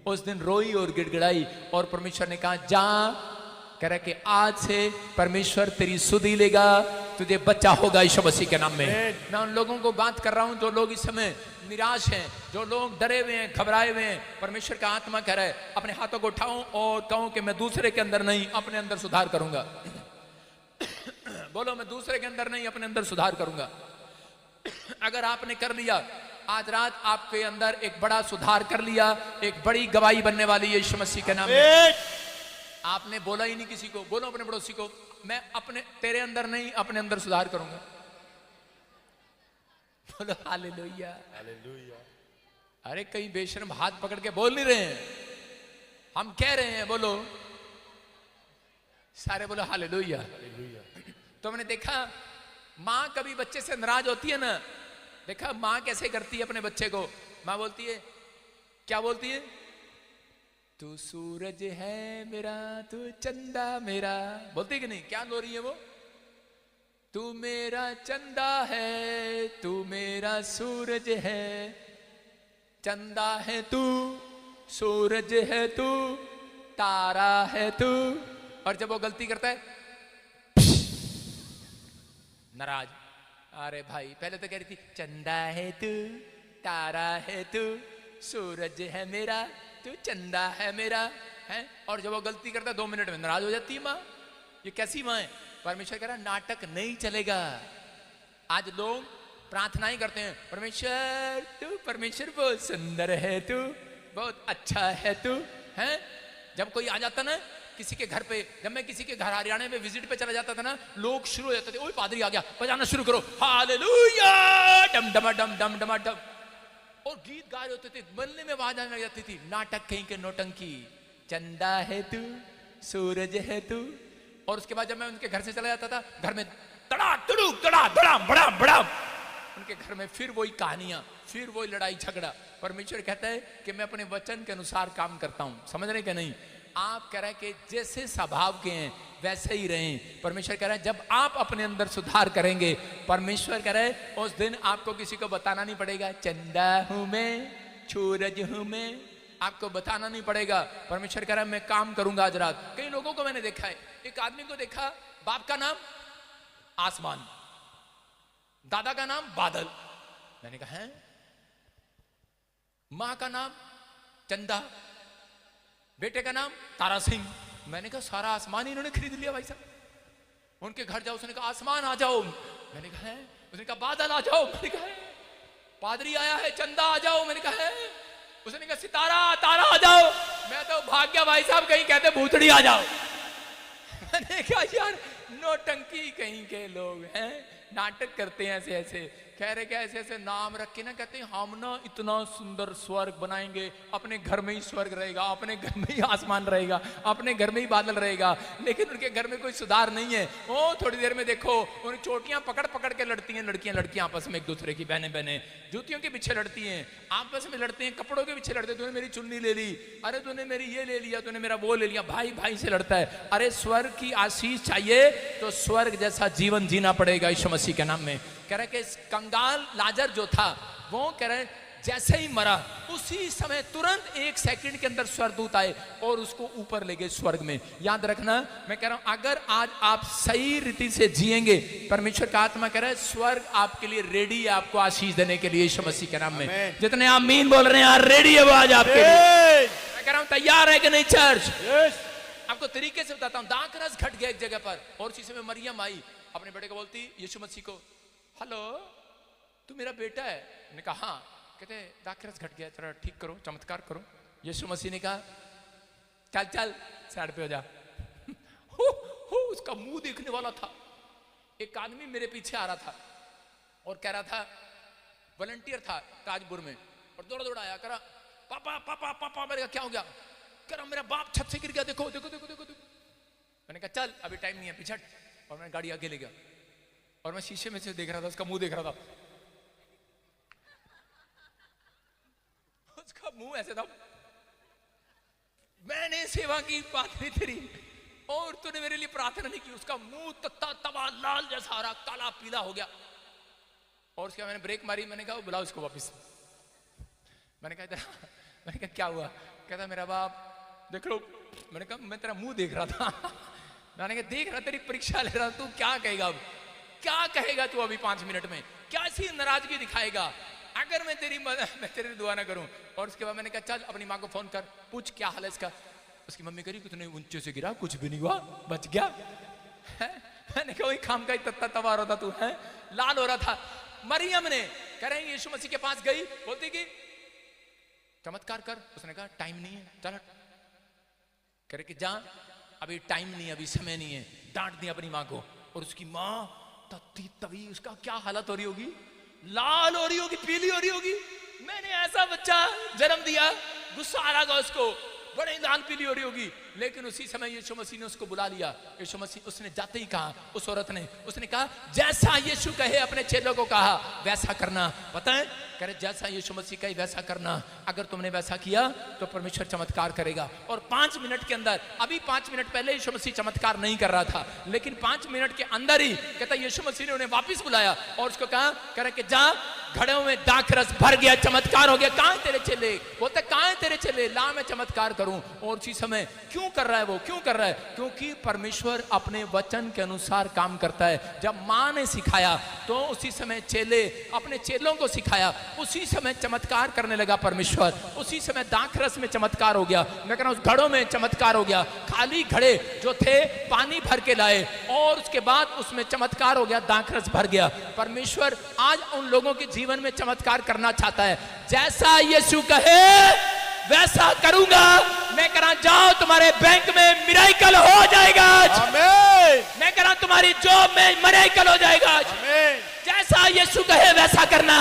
उस दिन रोई और गिड़गिड़ाई, और परमेश्वर ने कहा जा, कह रहा कि आज से परमेश्वर तेरी सुधि लेगा, तुझे बच्चा होगा यीशु मसीह के नाम में। मैं उन लोगों को बात कर रहा हूं जो लोग इस समय निराश हैं, जो लोग डरे हुए हैं, घबराए हुए हैं। परमेश्वर का आत्मा कह रहा है अपने हाथों को उठाऊं और कहूं कि मैं दूसरे के अंदर नहीं अपने अंदर सुधार करूंगा। बोलो मैं दूसरे के अंदर नहीं अपने अंदर सुधार करूंगा। अगर आपने कर लिया आज रात, आपके अंदर एक बड़ा सुधार कर लिया, एक बड़ी गवाही बनने वाली है यीशु मसीह के नाम में। आपने बोला ही नहीं किसी को, बोलो अपने पड़ोसी को मैं अपने तेरे अंदर नहीं अपने अंदर सुधार करूंगा। बोलो हालेलुया हालेलुया। अरे कहीं बेशर्म हाथ पकड़ के बोल नहीं रहे हैं, हम कह रहे हैं बोलो सारे, बोलो हालेलुया हालेलुया। तो मैंने देखा माँ कभी बच्चे से नाराज होती है ना, देखा माँ कैसे करती है अपने बच्चे को। माँ बोलती है, क्या बोलती है? तू सूरज है मेरा, तू चंदा मेरा, बोलती कि नहीं? क्या लो रही है वो? तू मेरा चंदा है, तू मेरा सूरज है, चंदा है तू, सूरज है तू, तारा है तू। और जब वो गलती करता है नाराज। अरे भाई पहले तो कह रही थी चंदा है तू, तारा है तू, सूरज है मेरा, तू चंदा है मेरा, है। और जब वो गलती करता है 2 मिनट में नाराज हो जाती है माँ। ये कैसी माँ है? परमेश्वर कह रहा नाटक नहीं चलेगा। आज लोग प्रार्थनाएं करते हैं, परमेश्वर तू, परमेश्वर बहुत सुंदर है तू, बहुत अच्छा है तू, है। जब कोई आ जाता ना किसी के घर पे, जब मैं किसी के घर हरियाणा में विजिट पे चला जाता था ना, लोग शुरू हो जाते थे, ओए पादरी आ गया, बजाना शुरू करो, हालेलुया, डम डमा डम डम डमा डम, और गीत गा रहे होते थे, बनने में आवाज आने लग जाती थी। नाटक कहीं के नौटंकी। चंदा है तू, सूरज है तू। और उसके बाद जब मैं उनके घर से चला जाता था, घर में तड़ा तुड़ू तड़ा बड़ा बड़ा बड़ा, उनके घर में फिर वही कहानियां, फिर वही लड़ाई झगड़ा। परमेश्वर कहता है कि मैं अपने वचन के अनुसार काम करता हूं। समझ रहे कि नहीं? आप कह रहे हैं कि जैसे स्वभाव के हैं वैसे ही रहें। परमेश्वर कह रहा है जब आप अपने अंदर सुधार करेंगे, परमेश्वर कह रहा है उस दिन आपको किसी को बताना नहीं पड़ेगा चंदा हूं मैं, सूरज हूं मैं, आपको बताना नहीं पड़ेगा। परमेश्वर कह रहा है मैं काम करूंगा आज रात। कई लोगों को मैंने देखा है, एक आदमी को देखा, बाप का नाम आसमान, दादा का नाम बादल, मैंने कहा है, मां का नाम चंदा, बेटे का नाम तारा सिंह। मैंने कहा सारा आसमान इन्होंने खरीद लिया भाई साहब। उनके घर जाओ, उसने कहा आसमान आ जाओ, मैंने कहा है। उसने कहा बादल आ जाओ, मैंने कहा है। पादरी आया है, चंदा आ जाओ, मैंने कहा है। उसने कहा सितारा तारा आ जाओ, मैं तो भाग गया भाई साहब, कहीं कहते भूतड़ी आ जाओ। मैंने कहा यार नौटंकी कहीं के लोग हैं, नाटक करते हैं ऐसे ऐसे। कह रहे क्या ऐसे ऐसे नाम रख के ना, कहते हैं हम ना इतना सुंदर स्वर्ग बनाएंगे, अपने घर में ही स्वर्ग रहेगा, अपने घर में ही आसमान रहेगा, अपने घर में ही बादल रहेगा। लेकिन उनके घर में कोई सुधार नहीं है। ओ थोड़ी देर में देखो उन चोटियां पकड़ पकड़ के लड़ती हैं, लड़कियां आपस में एक दूसरे की, बहने बहने जूतियों के पीछे लड़ती हैं, आपस में लड़ते हैं, कपड़ों के पीछे लड़ते हैं। तूने मेरी चुन्नी ले ली, अरे तूने मेरी ये ले लिया, तूने मेरा वो ले लिया, भाई भाई से लड़ता है। अरे स्वर्ग की आशीष चाहिए तो स्वर्ग जैसा जीवन जीना पड़ेगा यीशु मसीह के नाम में। कह रहे कि कंगाल लाजर जो था, वो कह रहे जैसे ही मरा उसी समय तुरंत 1 सेकंड के अंदर स्वर्गदूत आए और उसको ऊपर ले गए स्वर्ग में। याद रखना, मैं कह रहा हूं अगर आज आप सही रीति से जिएंगे, परमेश्वर का आत्मा कह रहा है स्वर्ग आपके लिए रेडी है आपको आशीष देने के लिए यीशु मसीह के नाम में। जितने आमीन बोल रहे हैं यार, रेडी है वो आज आपके लिए। मैं कह रहा हूं तैयार है कि नहीं चर्च? आपको तरीके से बताता हूं। दाखरस घट गया एक जगह पर और उसी समय मरियम आई अपने बेटे को बोलती यीशु मसीह को, हेलो तू मेरा बेटा है? मैंने कहा हाँ। कहते दाखरस घट गया, जरा ठीक करो, चमत्कार करो। यीशु मसीह ने कहा चल चल साइड पे हो जा। उसका मुंह देखने वाला था। एक आदमी मेरे पीछे आ रहा था और कह रहा था, वॉलंटियर था ताजपुर में, और दौड़ा दौड़ा आया, कह रहा पापा पापा पापा। मैंने कहा क्या हो गया? कह रहा मेरा बाप छत से गिर गया, देखो देखो देखो देखो देखो। मैंने कहा चल अभी टाइम नहीं है, पीछे। और मैं गाड़ी आगे ले गया और मैं शीशे में से देख रहा था, उसका मुंह देख रहा था। उसका मुंह ऐसे था, मैंने सेवा की बात नहीं तेरी और तूने मेरे लिए प्रार्थना नहीं की। उसका मुंह तत्ता तवा लाल जैसा रहा, काला पीला हो गया। और उसके बाद मैंने ब्रेक मारी, मैंने कहा बुलाओ इसको वापस। मैंने कहा क्या हुआ? कहता मेरा बाप देख लो। मैंने कहा मैं तेरा मुंह देख रहा था। मैंने कहा देख रहा, तेरी परीक्षा ले रहा, तू क्या कहेगा अब? क्या कहेगा तू अभी 5 मिनट में? क्या सी नाराजगी दिखाएगा अगर मैं तेरी दुआ ना करूं? और उसके बाद मैंने कहा चल अपनी माँ को फोन कर, पूछ क्या हाल है इसका। उसकी मम्मी कह रही कि तूने ऊंचे से गिरा, कुछ भी नहीं हुआ, बच गया। मैंने कहा वही खाम का ही तत्ता तवा रहा था तू, है लाल हो रहा था। मरियम ने कह रहे यीशु मसीह के पास गई, बोलती कि चमत्कार कर। उसने कहा टाइम नहीं है, चल। कह रहे कि जा अभी टाइम नहीं है, अभी समय नहीं है। डांट दिया अपनी माँ को। और उसकी माँ तत्ती तवी, उसका क्या हालत हो रही होगी, लाल हो रही होगी, पीली हो रही होगी। मैंने ऐसा बच्चा जन्म दिया, गुस्सा आ रहा उसको, बड़े लाल पीली हो रही होगी। लेकिन उसी समय यीशु मसीह ने उसको बुला लिया। यीशु मसीह, उसने जाते ही कहा, उस औरत ने, उसने कहा जैसा यीशु कहे अपने चेलों को कहा वैसा करना। पता है, कह रहे जैसा यीशु मसीह कहे वैसा करना। अगर तुमने वैसा किया तो परमेश्वर चमत्कार करेगा। और 5 मिनट के अंदर, अभी 5 मिनट पहले यीशु मसीह चमत्कार नहीं कर रहा था, लेकिन 5 मिनट के अंदर ही कहता यीशु मसीह ने उन्हें वापिस बुलाया और उसको कहा, कह रहे कि जा घड़ों में दाखरस भर गया, चमत्कार हो गया। कहां है तेरे चेले? बोलते कहां है तेरे चेले? ला मैं चमत्कार करूं। और उसी समय क्यों कर रहा है वो? क्यों कर रहा है? क्योंकि परमेश्वर अपने वचन के अनुसार काम करता है। जब मां ने सिखाया तो उसी समय चेले अपने चेलों को सिखाया, उसी समय चमत्कार करने लगा परमेश्वर। उसी समय दाखरस में चमत्कार हो गया। मैं कह रहा हूं उस घड़ों में चमत्कार हो गया। खाली घड़े जो थे पानी भर के लाए और उसके बाद उसमें चमत्कार हो गया, दाखरस भर गया। परमेश्वर आज उन लोगों के जीवन में चमत्कार करना चाहता है। जैसा यीशु कहे वैसा करूंगा। मैं कह रहा जाओ तुम्हारे बैंक में मिरेकल हो जाएगा आज। मैं कह रहा तुम्हारी जॉब में मिरेकल हो जाएगा आज। जैसा यीशु कहे वैसा करना।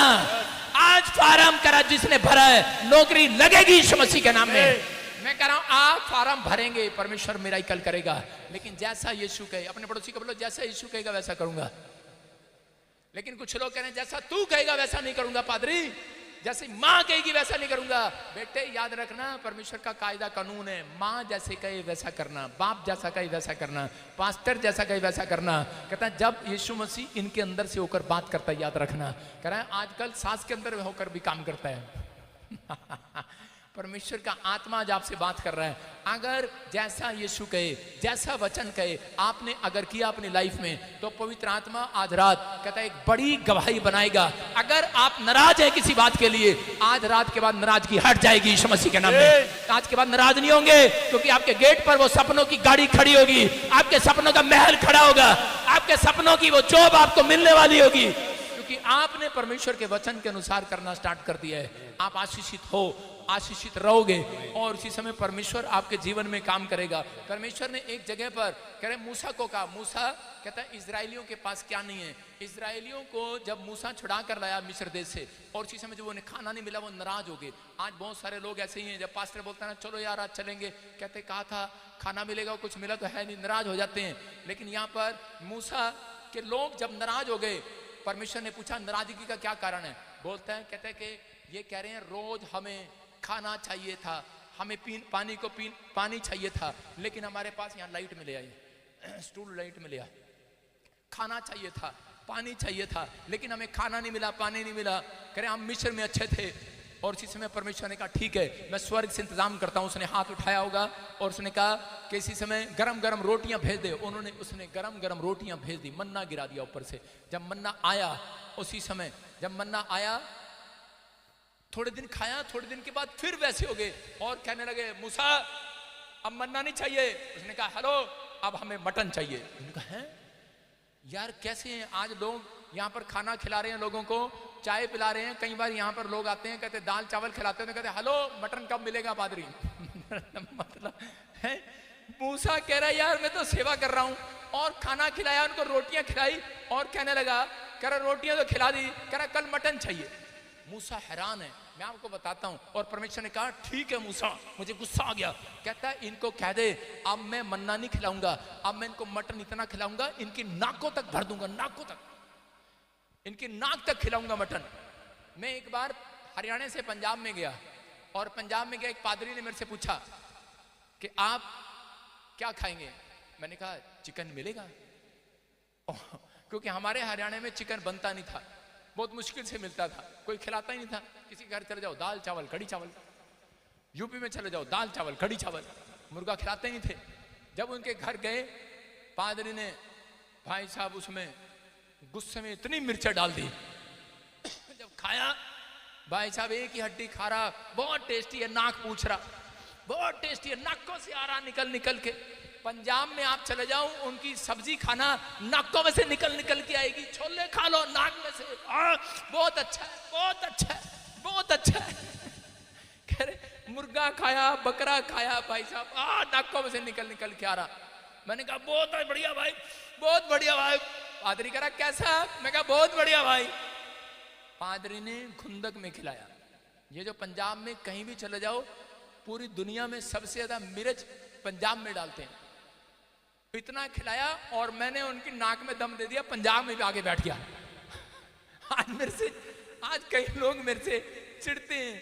आज फार्म करा जिसने भरा है, नौकरी लगेगी यीशु मसीह के नाम में। मैं कह रहा हूं आप फार्म भरेंगे, परमेश्वर मिरेकल करेगा। लेकिन जैसा यीशु कहे, अपने पड़ोसी को बोलो जैसा यीशु कहेगा वैसा करूंगा। लेकिन कुछ लोग कह रहे हैं जैसा तू कहेगा वैसा नहीं करूंगा पादरी, जैसे माँ कहेगी वैसा नहीं करूंगा। बेटे याद रखना, परमेश्वर का कायदा कानून है, माँ जैसे कहे वैसा करना, बाप जैसा कहे वैसा करना, पास्टर जैसा कहे वैसा करना। कहता है जब यीशु मसीह इनके अंदर से होकर बात करता है, याद रखना। कह रहा है आजकल सास के अंदर होकर भी काम करता है। परमेश्वर का आत्मा आज आपसे बात कर रहा है। अगर जैसा यीशु कहे, जैसा वचन कहे आपने अगर किया अपनी लाइफ में, तो पवित्र आत्मा आज रात कहता है एक बड़ी गवाही बनाएगा। अगर आप नाराज हैं किसी बात के लिए, आज रात के बाद नाराजगी हट जाएगी यीशु मसीह के नाम में। आज के बाद नाराज नहीं होंगे, क्योंकि आपके गेट पर वो सपनों की गाड़ी खड़ी होगी, आपके सपनों का महल खड़ा होगा, आपके सपनों की वो जॉब आपको मिलने वाली होगी, क्योंकि आपने परमेश्वर के वचन के अनुसार करना स्टार्ट कर दिया है। आप आशीषित हो, आशीषित रहोगे और उसी समय परमेश्वर आपके जीवन में काम करेगा। परमेश्वर ने एक जगह पर कह रहे मूसा को कहा, मूसा कहता है इजराइलियों के पास क्या नहीं है। इजराइलियों को जब मूसा छुड़ा कर लाया मिस्र देश से, और उसी समय जब उन्हें खाना नहीं मिला वो नाराज हो गए। आज बहुत सारे लोग ऐसे ही हैं, जब पास्टर बोलता है ना चलो यार आज चलेंगे, कहते कहा था खाना मिलेगा, कुछ मिला तो है नहीं, नाराज हो जाते हैं। लेकिन यहाँ पर मूसा के लोग जब नाराज हो गए, परमेश्वर ने पूछा नाराजगी का क्या कारण है। बोलता है, कहते हैं कि ये कह रहे हैं रोज हमें खाना चाहिए था, हमें पानी चाहिए था, लेकिन हमारे पास यहाँ लाइट मिले आई, स्टूल लाइट मिले आई। खाना चाहिए था, पानी चाहिए था, लेकिन हमें खाना नहीं मिला, पानी नहीं मिला। कह रहे हम मिस्र में अच्छे थे और उसी समय परमेश्वर ने कहा ठीक है, मैं स्वर्ग से इंतजाम करता हूं। उसने हाथ उठाया होगा और उसने कहा कि इसी समय गरम गरम रोटियां भेज दे। उसने गरम गरम रोटियां भेज दी, मन्ना गिरा दिया ऊपर से। जब मन्ना आया, उसी समय जब मन्ना आया, थोड़े दिन खाया, थोड़े दिन के बाद फिर वैसे हो गए और कहने लगे मूसा अब मन्ना नहीं चाहिए। उसने कहा हेलो, अब हमें मटन चाहिए। उन्होंने कहा है यार कैसे हैं आज लोग यहाँ पर खाना खिला रहे हैं, लोगों को चाय पिला रहे हैं। कई बार यहाँ पर लोग आते हैं, कहते दाल चावल खिलाते हैं, कहते हेलो मटन कब मिलेगा पादरी। मतलब है, मूसा कह रहा है यार मैं तो सेवा कर रहा हूँ, और खाना खिलाया, उनको रोटियां खिलाई, और कहने लगा, कह रहा रोटियां तो खिला दी, कह रहा कल मटन चाहिए। मूसा हैरान है, मैं आपको बताता हूं। और परमेश्वर ने कहा ठीक है मूसा, मुझे गुस्सा आ गया। कहता है इनको कह दे अब मैं मन्ना नहीं खिलाऊंगा, अब मैं इनको मटन इतना खिलाऊंगा इनकी नाकों तक भर दूंगा, नाकों तक, इनकी नाक तक खिलाऊंगा मटन। मैं एक बार हरियाणा से पंजाब में गया, और पंजाब में गया, एक पादरी ने मेरे से पूछा कि आप क्या खाएंगे। मैंने कहा चिकन मिलेगा, क्योंकि हमारे हरियाणा में चिकन बनता नहीं था, बहुत मुश्किल से मिलता था, कोई खिलाता ही नहीं था। किसी घर चले जाओ दाल चावल कड़ी चावल, यूपी में चले जाओ दाल चावल कड़ी चावल, मुर्गा खिलाते ही नहीं थे। जब उनके घर गए, पादरी ने भाई साहब उसमें गुस्से में इतनी मिर्चा डाल दी, जब खाया भाई साहब एक ही हड्डी खा रहा, बहुत टेस्टी है, नाक पूछ रहा, बहुत टेस्टी है, नाकों से आ रहा निकल निकल के। पंजाब में आप चले जाओ, उनकी सब्जी खाना नाकों में से निकल निकल के आएगी, छोले खा लो नाक में से, बहुत अच्छा है, बहुत अच्छा है, बहुत अच्छा है। कह रहे मुर्गा खाया, बकरा खाया भाई साहब, नाकों में से निकल निकल के आ रहा। मैंने कहा बहुत बढ़िया भाई, बहुत बढ़िया भाई। पादरी कह रहा कैसा? मैं कहा बहुत बढ़िया भाई। पादरी ने खुंदक में खिलाया। ये जो पंजाब में कहीं भी चले जाओ, पूरी दुनिया में सबसे ज्यादा मिर्च पंजाब में डालते हैं, इतना खिलाया, और मैंने उनकी नाक में दम दे दिया, पंजाब में भी आगे बैठ गया। आज कई लोग मेरे से चिढ़ते हैं,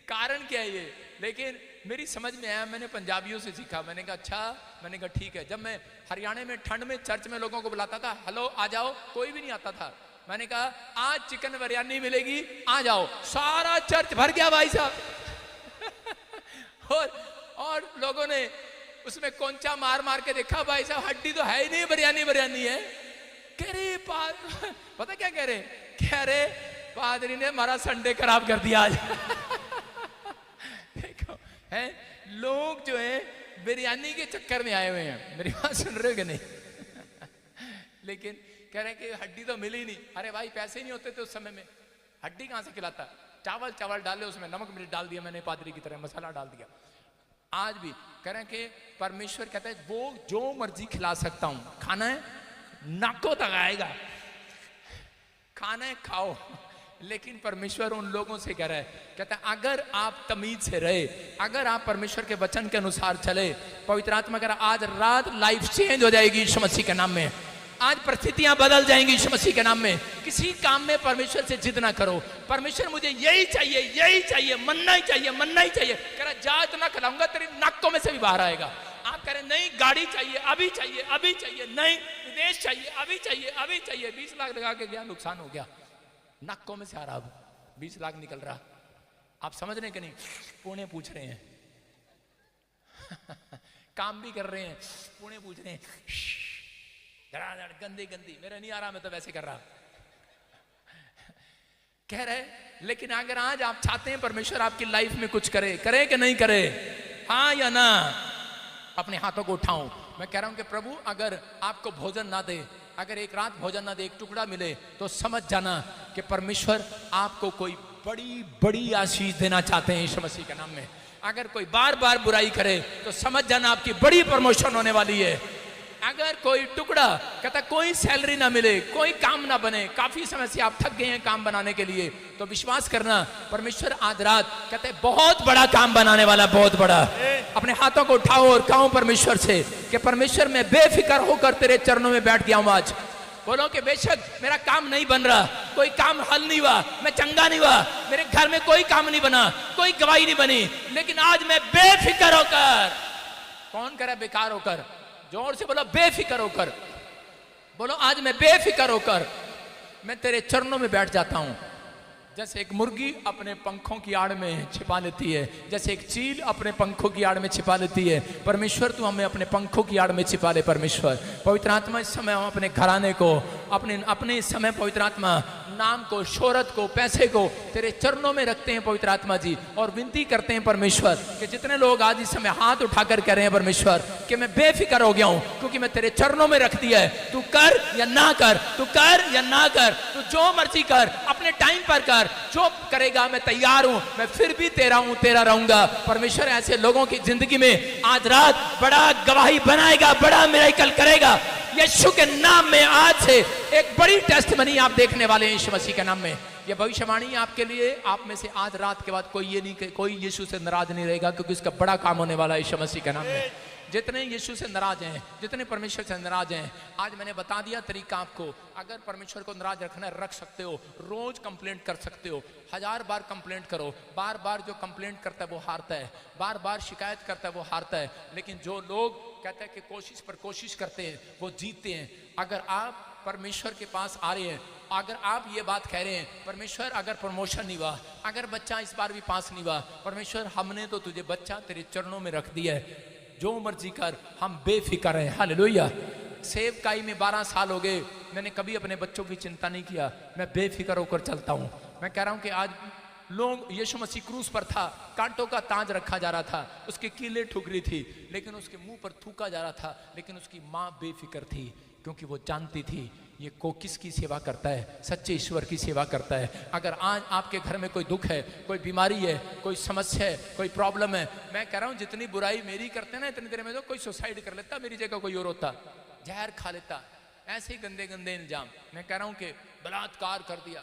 कारण क्या है ये, लेकिन मेरी समझ में आया, मैंने पंजाबियों से सीखा। मैंने कहा अच्छा, मैंने कहा ठीक है। जब मैं हरियाणा में ठंड में चर्च में लोगों को बुलाता था, हेलो आ जाओ, कोई भी नहीं आता था। मैंने कहा आज चिकन बिरयानी मिलेगी, आ जाओ, सारा चर्च भर गया भाई साहब। और लोगों ने उसमें कोंचा मार मार के देखा, भाई साहब हड्डी तो है ही नहीं, बिरयानी बिरयानी है। कह रहे पता क्या कह रहे, कह रहे पादरी ने हमारा संडे खराब कर दिया आज। देखो है, लोग जो है बिरयानी के चक्कर में आए हुए हैं, मेरी बात सुन रहे हो कि नहीं? लेकिन कह रहे हैं कि हड्डी तो मिली नहीं। अरे भाई पैसे नहीं होते थे उस समय में, हड्डी कहां से खिलाता? चावल चावल डाले, उसमें नमक मिर्च डाल दिया मैंने, पादरी की तरह मसाला डाल दिया। आज भी कह रहे हैं कि परमेश्वर कहता है वो जो मर्जी खिला सकता हूं, खाना है नाकों तक आएगा, खाना है खाओ। लेकिन परमेश्वर उन लोगों से कह रहा है, कहता है अगर आप तमीज से रहे, अगर आप परमेश्वर के वचन के अनुसार चले, पवित्र आत्मा कह रहा आज रात लाइफ चेंज हो जाएगी यीशु मसीह के नाम में। आज परिस्थितियां बदल जाएंगी यीशु मसीह के नाम में। किसी काम में परमेश्वर से जिद ना करो, परमेश्वर मुझे यही चाहिए, यही चाहिए, मन्ना ही चाहिए, मन्ना ही चाहिए। कह रहा जा इतना खिलाऊंगा तेरी नाकों में से भी बाहर आएगा। आप कह रहे नहीं गाड़ी चाहिए, अभी चाहिए, अभी चाहिए, नहीं विदेश चाहिए, अभी चाहिए, अभी चाहिए। 20 लाख लगा के गया, नुकसान हो गया, नाकों में से आ रहा, 20 लाख निकल रहा। आप समझ रहे कि नहीं? पुणे पूछ रहे हैं, काम भी कर रहे हैं, पुणे पूछ रहे हैं, धड़ाधड़ गंदी गंदी, मेरा नहीं आ रहा, मैं तो वैसे कर रहा। कह रहे लेकिन अगर आज आप चाहते हैं परमेश्वर आपकी लाइफ में कुछ करे, करे कि नहीं करे, हाँ या ना? अपने हाथों को उठाऊं। मैं कह रहा हूं कि प्रभु अगर आपको भोजन ना दे, अगर एक रात भोजन ना दे, एक टुकड़ा मिले, तो समझ जाना कि परमेश्वर आपको कोई बड़ी बड़ी आशीष देना चाहते हैं यीशु मसीह के नाम में। अगर कोई बार बार बुराई करे तो समझ जाना आपकी बड़ी प्रमोशन होने वाली है। अगर कोई टुकड़ा, कहता कोई सैलरी ना मिले, कोई काम ना बने, काफी समय से आप थक गए हैं काम बनाने के लिए, तो विश्वास करना परमेश्वर आज रात कहते बहुत बड़ा काम बनाने वाला, बहुत बड़ा। अपने हाथों को उठाओ और कहो परमेश्वर से कि परमेश्वर मैं बेफिक्र होकर तेरे चरणों में बैठ गया हूं आज। बोलो कि बेशक मेरा काम नहीं बन रहा, कोई काम हल नहीं हुआ, मैं चंगा नहीं हुआ, मेरे घर में कोई काम नहीं बना, कोई गवाही नहीं बनी, लेकिन आज मैं बेफिक्र होकर, कौन करे बेकार होकर, जोर से बोलो बेफिक्र होकर, बोलो आज मैं बेफिक्र होकर मैं तेरे चरणों में बैठ जाता हूं। जैसे एक मुर्गी अपने पंखों की आड़ में छिपा लेती है, जैसे एक चील अपने पंखों की आड़ में छिपा लेती है, परमेश्वर तू हमें अपने पंखों की आड़ में छिपा ले परमेश्वर। पवित्र आत्मा इस समय हम अपने घराने को, अपने इस समय पवित्र आत्मा नाम को, शोहरत को, पैसे को तेरे चरणों में रखते हैं पवित्र आत्मा जी, और विनती करते हैं परमेश्वर कि जितने लोग आज इस समय हाथ उठाकर कह रहे हैं परमेश्वर कि मैं बेफिक्र हो गया हूं क्योंकि मैं तेरे चरणों में रख दिया है, तू कर या ना कर, तू कर या ना कर, तू जो मर्जी कर, अपने टाइम पर कर, जो करेगा मैं तैयार हूं, मैं फिर भी तेरा हूं, तेरा रहूंगा परमेश्वर। ऐसे लोगों की जिंदगी में आज रात बड़ा गवाही बनाएगा, बड़ा मिरेकल करेगा यीशु के नाम में। आज से एक बड़ी टेस्टमनी आप देखने वाले हैं यीशु मसीह के नाम में। ये भविष्यवाणी आपके लिए, आप में से आज रात के बाद कोई यीशु से नाराज नहीं रहेगा क्योंकि इसका बड़ा काम होने वाला है यीशु मसीह के नाम में। जितने यीशु से नाराज हैं, जितने परमेश्वर से नाराज हैं, आज मैंने बता दिया तरीका आपको। अगर परमेश्वर को नाराज रखना है, रख सकते हो, रोज कंप्लेंट कर सकते हो, 1000 बार कंप्लेंट करो, बार बार जो कंप्लेंट करता है वो हारता है, बार बार शिकायत करता है वो हारता है, लेकिन जो लोग कहते हैं कि कोशिश पर कोशिश करते हैं वो जीतते हैं। अगर आप परमेश्वर के पास आ रहे हैं, अगर आप ये बात कह रहे हैं परमेश्वर अगर प्रमोशन नहीं हुआ, अगर बच्चा इस बार भी पास नहीं हुआ, परमेश्वर हमने तो तुझे बच्चा तेरे चरणों में रख दिया है, जो मर्जी कर, हम बेफिक्र हैं। हालेलुया। सेवकाई में 12 साल हो गए, मैंने कभी अपने बच्चों की चिंता नहीं किया, मैं बेफिक्र होकर चलता हूं। मैं कह रहा हूं कि आज लोग, यीशु मसीह क्रूस पर था, कांटों का ताज रखा जा रहा था, उसकी कीलें ठुक रही थी, लेकिन उसके मुंह पर थूका जा रहा था, लेकिन उसकी माँ बेफिक्र थी क्योंकि वो जानती थी ये को किसकी सेवा करता है, सच्चे ईश्वर की सेवा करता है। अगर आज आपके घर में कोई दुख है, कोई बीमारी है, कोई समस्या है, कोई प्रॉब्लम है, मैं कह रहा हूं जितनी बुराई मेरी करते हैं ना, इतनी देर में तो कोई सुसाइड कर लेता, मेरी जगह कोई और होता, जहर खा लेता, ऐसे ही गंदे गंदे इल्जाम। मैं कह रहा हूं कि बलात्कार कर दिया,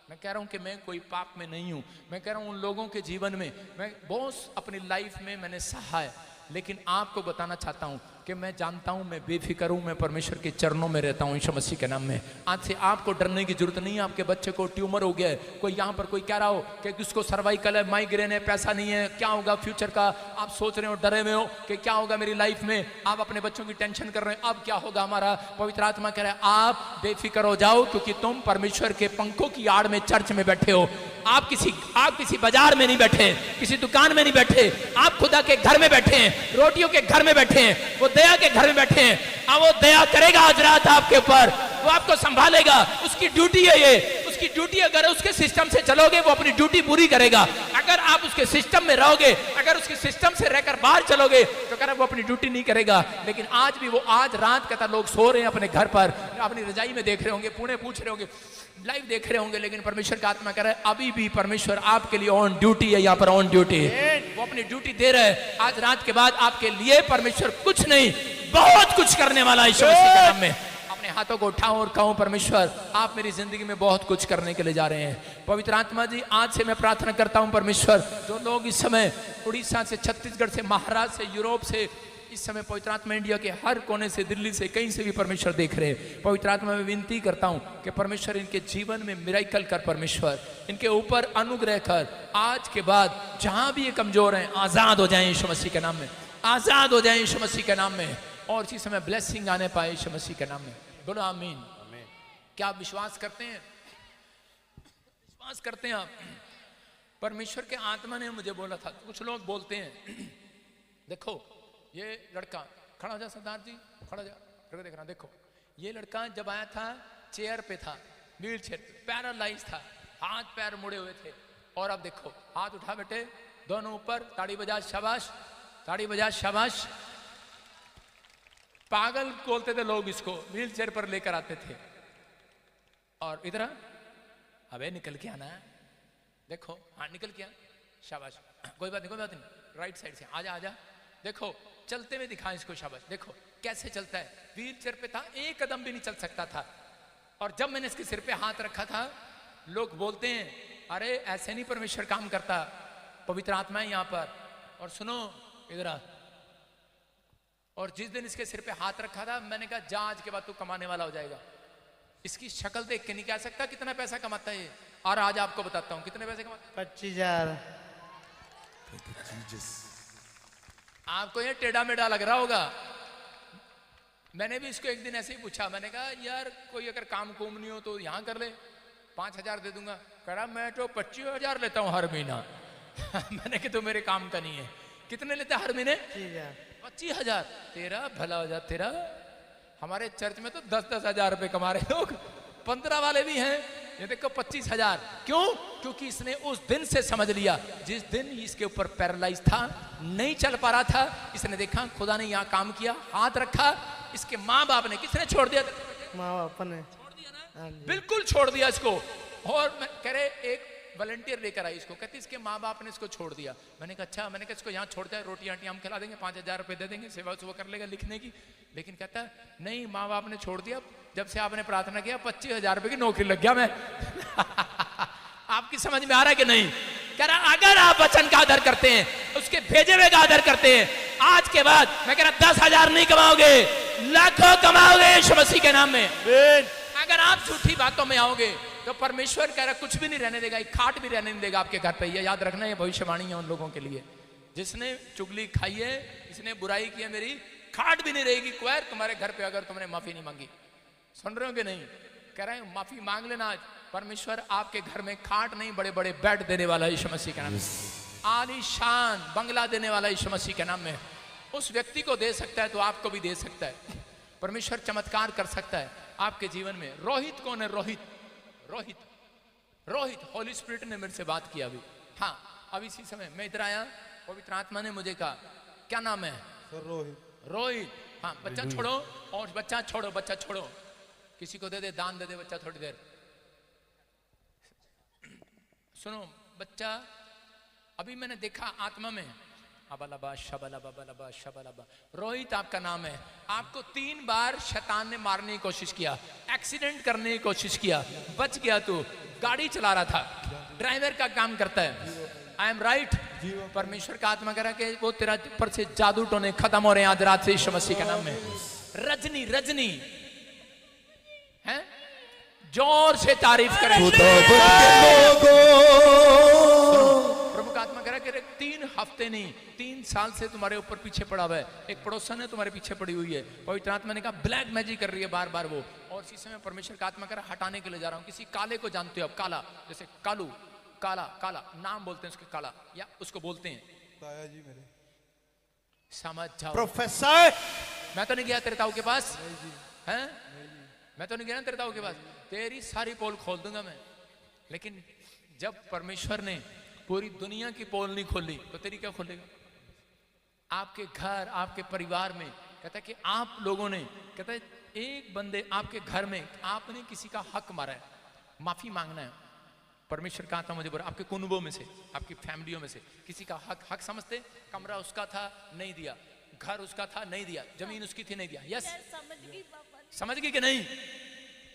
मैं कह रहा हूं कि मैं कोई पाप में नहीं हूं, मैं कह रहा हूं उन लोगों के जीवन में मैं बहुत अपनी लाइफ में मैंने सहा है, लेकिन आपको बताना चाहता हूं कि मैं जानता हूं, मैं बेफिक्र हूं, मैं परमेश्वर के चरणों में रहता हूं यीशु मसीह के नाम में। आज से आपको डरने की जरूरत नहीं है। आपके बच्चे को ट्यूमर हो गया है, कोई यहाँ पर कोई कह रहा हो कि उसको सर्वाइकल है, माइग्रेन है, पैसा नहीं है, क्या होगा फ्यूचर का, आप सोच रहे हो, डरे हुए हो कि क्या होगा मेरी लाइफ में, आप अपने बच्चों की टेंशन कर रहे हैं, अब क्या होगा हमारा। पवित्र आत्मा कह रहा है आप बेफिक्र हो जाओ क्योंकि तुम परमेश्वर के पंखों की आड़ में चर्च में बैठे हो। आप किसी बाजार में नहीं बैठे, किसी दुकान में नहीं बैठे, आप खुदा के घर में बैठे हैं, रोटियों के घर में बैठे हैं, वो दया के घर में बैठे हैं। अब वो दया करेगा आज रात आपके ऊपर, वो आपको संभालेगा, उसकी ड्यूटी है ये, उसकी ड्यूटी। अगर उसके सिस्टम से चलोगे वो अपनी ड्यूटी पूरी करेगा, अगर आप उसके सिस्टम में रहोगे, अगर उसके सिस्टम से रहकर बाहर चलोगे तो अगर वो अपनी ड्यूटी नहीं करेगा। लेकिन आज भी वो, आज रात का लोग सो रहे हैं अपने घर पर, अपनी रजाई में देख रहे होंगे, पुणे पूछ रहे होंगे, लाइव देख रहे होंगे, लेकिन परमेश्वर का आत्मा कह रहा है अभी भी परमेश्वर आपके लिए ऑन ड्यूटी है, यहाँ पर ऑन ड्यूटी है, वो अपनी ड्यूटी दे रहा है। आज रात के बाद आपके लिए परमेश्वर कुछ नहीं बहुत कुछ करने वाला है यीशु मसीह के नाम में। अपने हाथों को उठाओ और कहो परमेश्वर आप मेरी जिंदगी में बहुत कुछ करने के लिए जा रहे हैं। पवित्र आत्मा जी आज से मैं प्रार्थना करता हूं परमेश्वर, जो लोग इस समय उड़ीसा से, छत्तीसगढ़ से, महाराष्ट्र से, यूरोप से, इस समय पवित्र आत्मा इंडिया के हर कोने से, दिल्ली से, कहीं से भी परमेश्वर देख रहे हैं, पवित्र आत्मा में विनती करता हूं कि परमेश्वर इनके जीवन में मिरेकल कर, परमेश्वर इनके ऊपर अनुग्रह कर। आज के बाद जहां भी ये कमजोर हैं आजाद हो जाएं यीशु मसीह के नाम में, आजाद हो जाएं यीशु मसीह के नाम में, और इसी समय ब्लेसिंग आने पाए यीशु मसीह के नाम में। बोलो आमीन। क्या आप विश्वास करते हैं? विश्वास करते हैं आप? परमेश्वर के आत्मा ने मुझे बोला था, कुछ लोग बोलते हैं देखो ये लड़का, खड़ा हो जा सरदार जी, खड़ा हो जा, देखना, देखो ये लड़का जब आया था चेयर पे था, व्हील चेयर, पैरालाइज था, हाथ पैर मुड़े हुए थे, और अब देखो हाथ उठा बेटे, दोनों ऊपर, ताड़ी बजा, शाबाश, ताड़ी बजा, शाबाश। पागल बोलते थे लोग इसको, व्हील चेयर पर लेकर आते थे, और इधर अबे निकल के आना, देखो हाँ निकल के आ, शाबाश, कोई बात नहीं, कोई बात नहीं, राइट साइड से आजा, आजा, देखो चलते हुए दिखाएं इसको, शाबाश, देखो कैसे चलता है, व्हील चेयर पे था, एक कदम भी नहीं चल सकता था, और जब मैंने इसके सिर पे हाथ रखा था, लोग बोलते हैं अरे ऐसे नहीं परमेश्वर काम करता, पवित्र आत्मा है यहाँ पर। और सुनो इधर, और जिस दिन इसके सिर पे हाथ रखा था, मैंने कहा जा आज के बाद तू कमाने वाला हो जाएगा। इसकी शक्ल देख के नहीं कह सकता कितना पैसा कमाता है ये, और आज आपको बताता हूँ कितने पैसे कमाता है। 25,000। आपको ये टेढ़ा मेढ़ा लग रहा होगा। मैंने भी इसको एक दिन ऐसे ही पूछा, मैंने कहा यार कोई अगर काम कुम नहीं हो तो यहाँ कर ले, 5,000 दे दूंगा। कह रहा मैं तो 25,000 लेता हूँ हर महीना। मैंने कि तो मेरे काम का नहीं है। कितने लेते हर महीने? 25,000। तेरा भला हो जा तेरा। हमारे चर्च में तो 10-10 हजार रुपए कमा रहे लोग, 15 वाले भी हैं। ये देखो 25,000। क्यों? क्योंकि इसने उस दिन से समझ लिया, जिस दिन इसके ऊपर पैरालाइज था, नहीं चल पा रहा था, इसने देखा खुदा ने यहाँ काम किया, हाथ रखा। इसके माँ बाप ने किसने छोड़ दिया? माँ बाप ने छोड़ दिया ना, बिल्कुल छोड़ दिया इसको। और मैं कह रहे एक वॉलंटियर लेकर आई इसको, कहती इसके माँ बाप ने इसको छोड़ दिया। मैंने कहा अच्छा। मैंने कहा इसको यहाँ छोड़ जाए, रोटी आटी हम खिला देंगे, 5,000 रुपए दे देंगे, सेवा सुबह कर लेगा लिखने की। लेकिन कहता नहीं, माँ बाप ने छोड़ दिया, जब से आपने प्रार्थना किया 25,000 रुपए की नौकरी लग गया मैं। आपकी समझ में आ रहा है कि नहीं? कह रहा अगर आप वचन का आदर करते हैं, उसके भेजे हुए का आदर करते हैं, आज के बाद मैं कह रहा 10,000 नहीं कमाओगे, लाखों कमाओगे यीशु मसीह के नाम में। अगर आप झूठी बातों में आओगे तो परमेश्वर कह रहा कुछ भी नहीं रहने देगा, एक खाट भी रहने नहीं देगा आपके घर पे। ये याद रखना, ये भविष्यवाणी है उन लोगों के लिए जिसने चुगली खाई है, इसने बुराई की है, मेरी खाट भी नहीं रहेगी क्वार तुम्हारे घर पे अगर तुमने माफी नहीं मांगी। सुन रहे हो कि नहीं? कह रहे हैं माफी मांग लेना। परमेश्वर आपके घर में खाट नहीं, बड़े बड़े बेड देने वाला यीशु मसीह के नाम में, आलीशान बंगला देने वाला यीशु मसीह के नाम में। उस व्यक्ति को दे सकता है तो आपको भी दे सकता है। परमेश्वर चमत्कार कर सकता है आपके जीवन में। रोहित कौन है? रोहित रोहित रोहित होली स्पिरिट ने मेरे से बात किया अभी। हाँ, अब इसी समय मैं इधर आया, पवित्र आत्मा ने मुझे कहा क्या नाम है? रोहित। रोहित। हाँ, बच्चा छोड़ो, और बच्चा छोड़ो, बच्चा छोड़ो, किसी को दे दे, दान दे दे बच्चा थोड़ी देर। सुनो बच्चा, अभी मैंने देखा आत्मा में, अबलबा शबलबा बलबा शबलबा। रोहित आपका नाम है। आपको 3 बार शैतान ने मारने की कोशिश किया, एक्सीडेंट करने की कोशिश किया, बच गया। तू गाड़ी चला रहा था, ड्राइवर का काम करता है। I am right? परमेश्वर का आत्मा कह रहा है कि वो तेरा ऊपर से जादू टोने खत्म हो रहे हैं आज रात से यीशु मसीह के नाम में। रजनी रजनी है, जोर से तारीफ करें। प्रभु का आत्मा कह रहा है कि 3 हफ्ते नहीं, 3 साल से तुम्हारे ऊपर पीछे पड़ा हुआ है। एक पड़ोसन है तुम्हारे पीछे पड़ी हुई है। पवित्र आत्मा ने कहा ब्लैक मैजिक कर रही है बार बार वो। और इसी समय परमेश्वर का आत्मा कह रहा हटाने के लिए जा रहा हूं। किसी काले को जानते हो आप? काला, जैसे कालू, काला काला नाम बोलते हैं उसके, काला या उसको बोलते हैं ताया जी मेरे। समझ जाओ प्रोफेसर, मैं तो नहीं गया तेरे ताऊ के पास, हैं? मैं तो नहीं गया ना तेरे ताऊ के पास। तेरी सारी पोल खोल दूंगा मैं। लेकिन जब परमेश्वर ने पूरी दुनिया की पोल नहीं खोली तो तेरी क्या खोलेगा? आपके घर, आपके परिवार में कहता है कि आप लोगों ने, कहता है एक बंदे आपके घर में आपने किसी का हक मारा है, माफी मांगना है। परमेश्वर का आत्मा मुझे बोला आपके कुनबों में से, आपकी फैमिलियों में से किसी का हक, हक समझते, कमरा उसका था नहीं दिया, घर उसका था नहीं दिया, जमीन उसकी थी नहीं दिया। यस, समझ गई कि नहीं?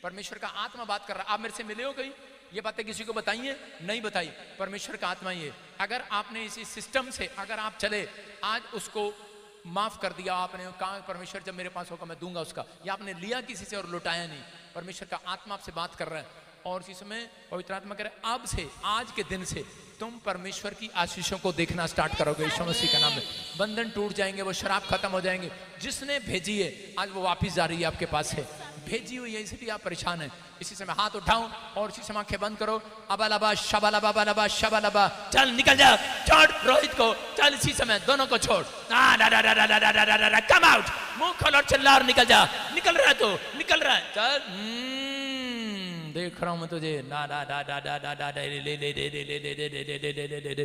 परमेश्वर का आत्मा बात कर रहा। आप मेरे से मिले हो कहीं? ये बातें किसी को बताई है? नहीं बताई। परमेश्वर का आत्मा ये, अगर आपने इसी सिस्टम से अगर आप चले, आज उसको माफ कर दिया आपने, कहा परमेश्वर जब मेरे पास होगा मैं दूंगा उसका, या आपने लिया किसी से और लुटाया नहीं, परमेश्वर का आत्मा आपसे बात कर रहा है। और इसी समय पवित्र आत्मा कह रहा है अब से, आज के दिन से तुम परमेश्वर की आशीषों को देखना स्टार्ट करोगे यीशु मसीह का नाम में। बंधन टूट जाएंगे, वो शराब खत्म हो जाएंगे। जिसने भेजी है आज वो वापस जा रही है आपके पास है, भेजी हुई है, इसलिए आप परेशान हैं। इसी समय हाथ उठाओ और इसी समय आंखें बंद करो। अबालबा शबालबा बलबा शबालबा, चल निकल जा, छोड़ रोहित को, चल इसी समय दोनों को छोड़। कम आउट, मुंह खोल और चिल्ला और निकल जा। निकल रहा है तो निकल रहा है, चल। देख रहा हूं मैं तुझे, ना ना ना ना ना ना ना ले ले ले ले ले ले ले ले ले ले ले ले ले ले,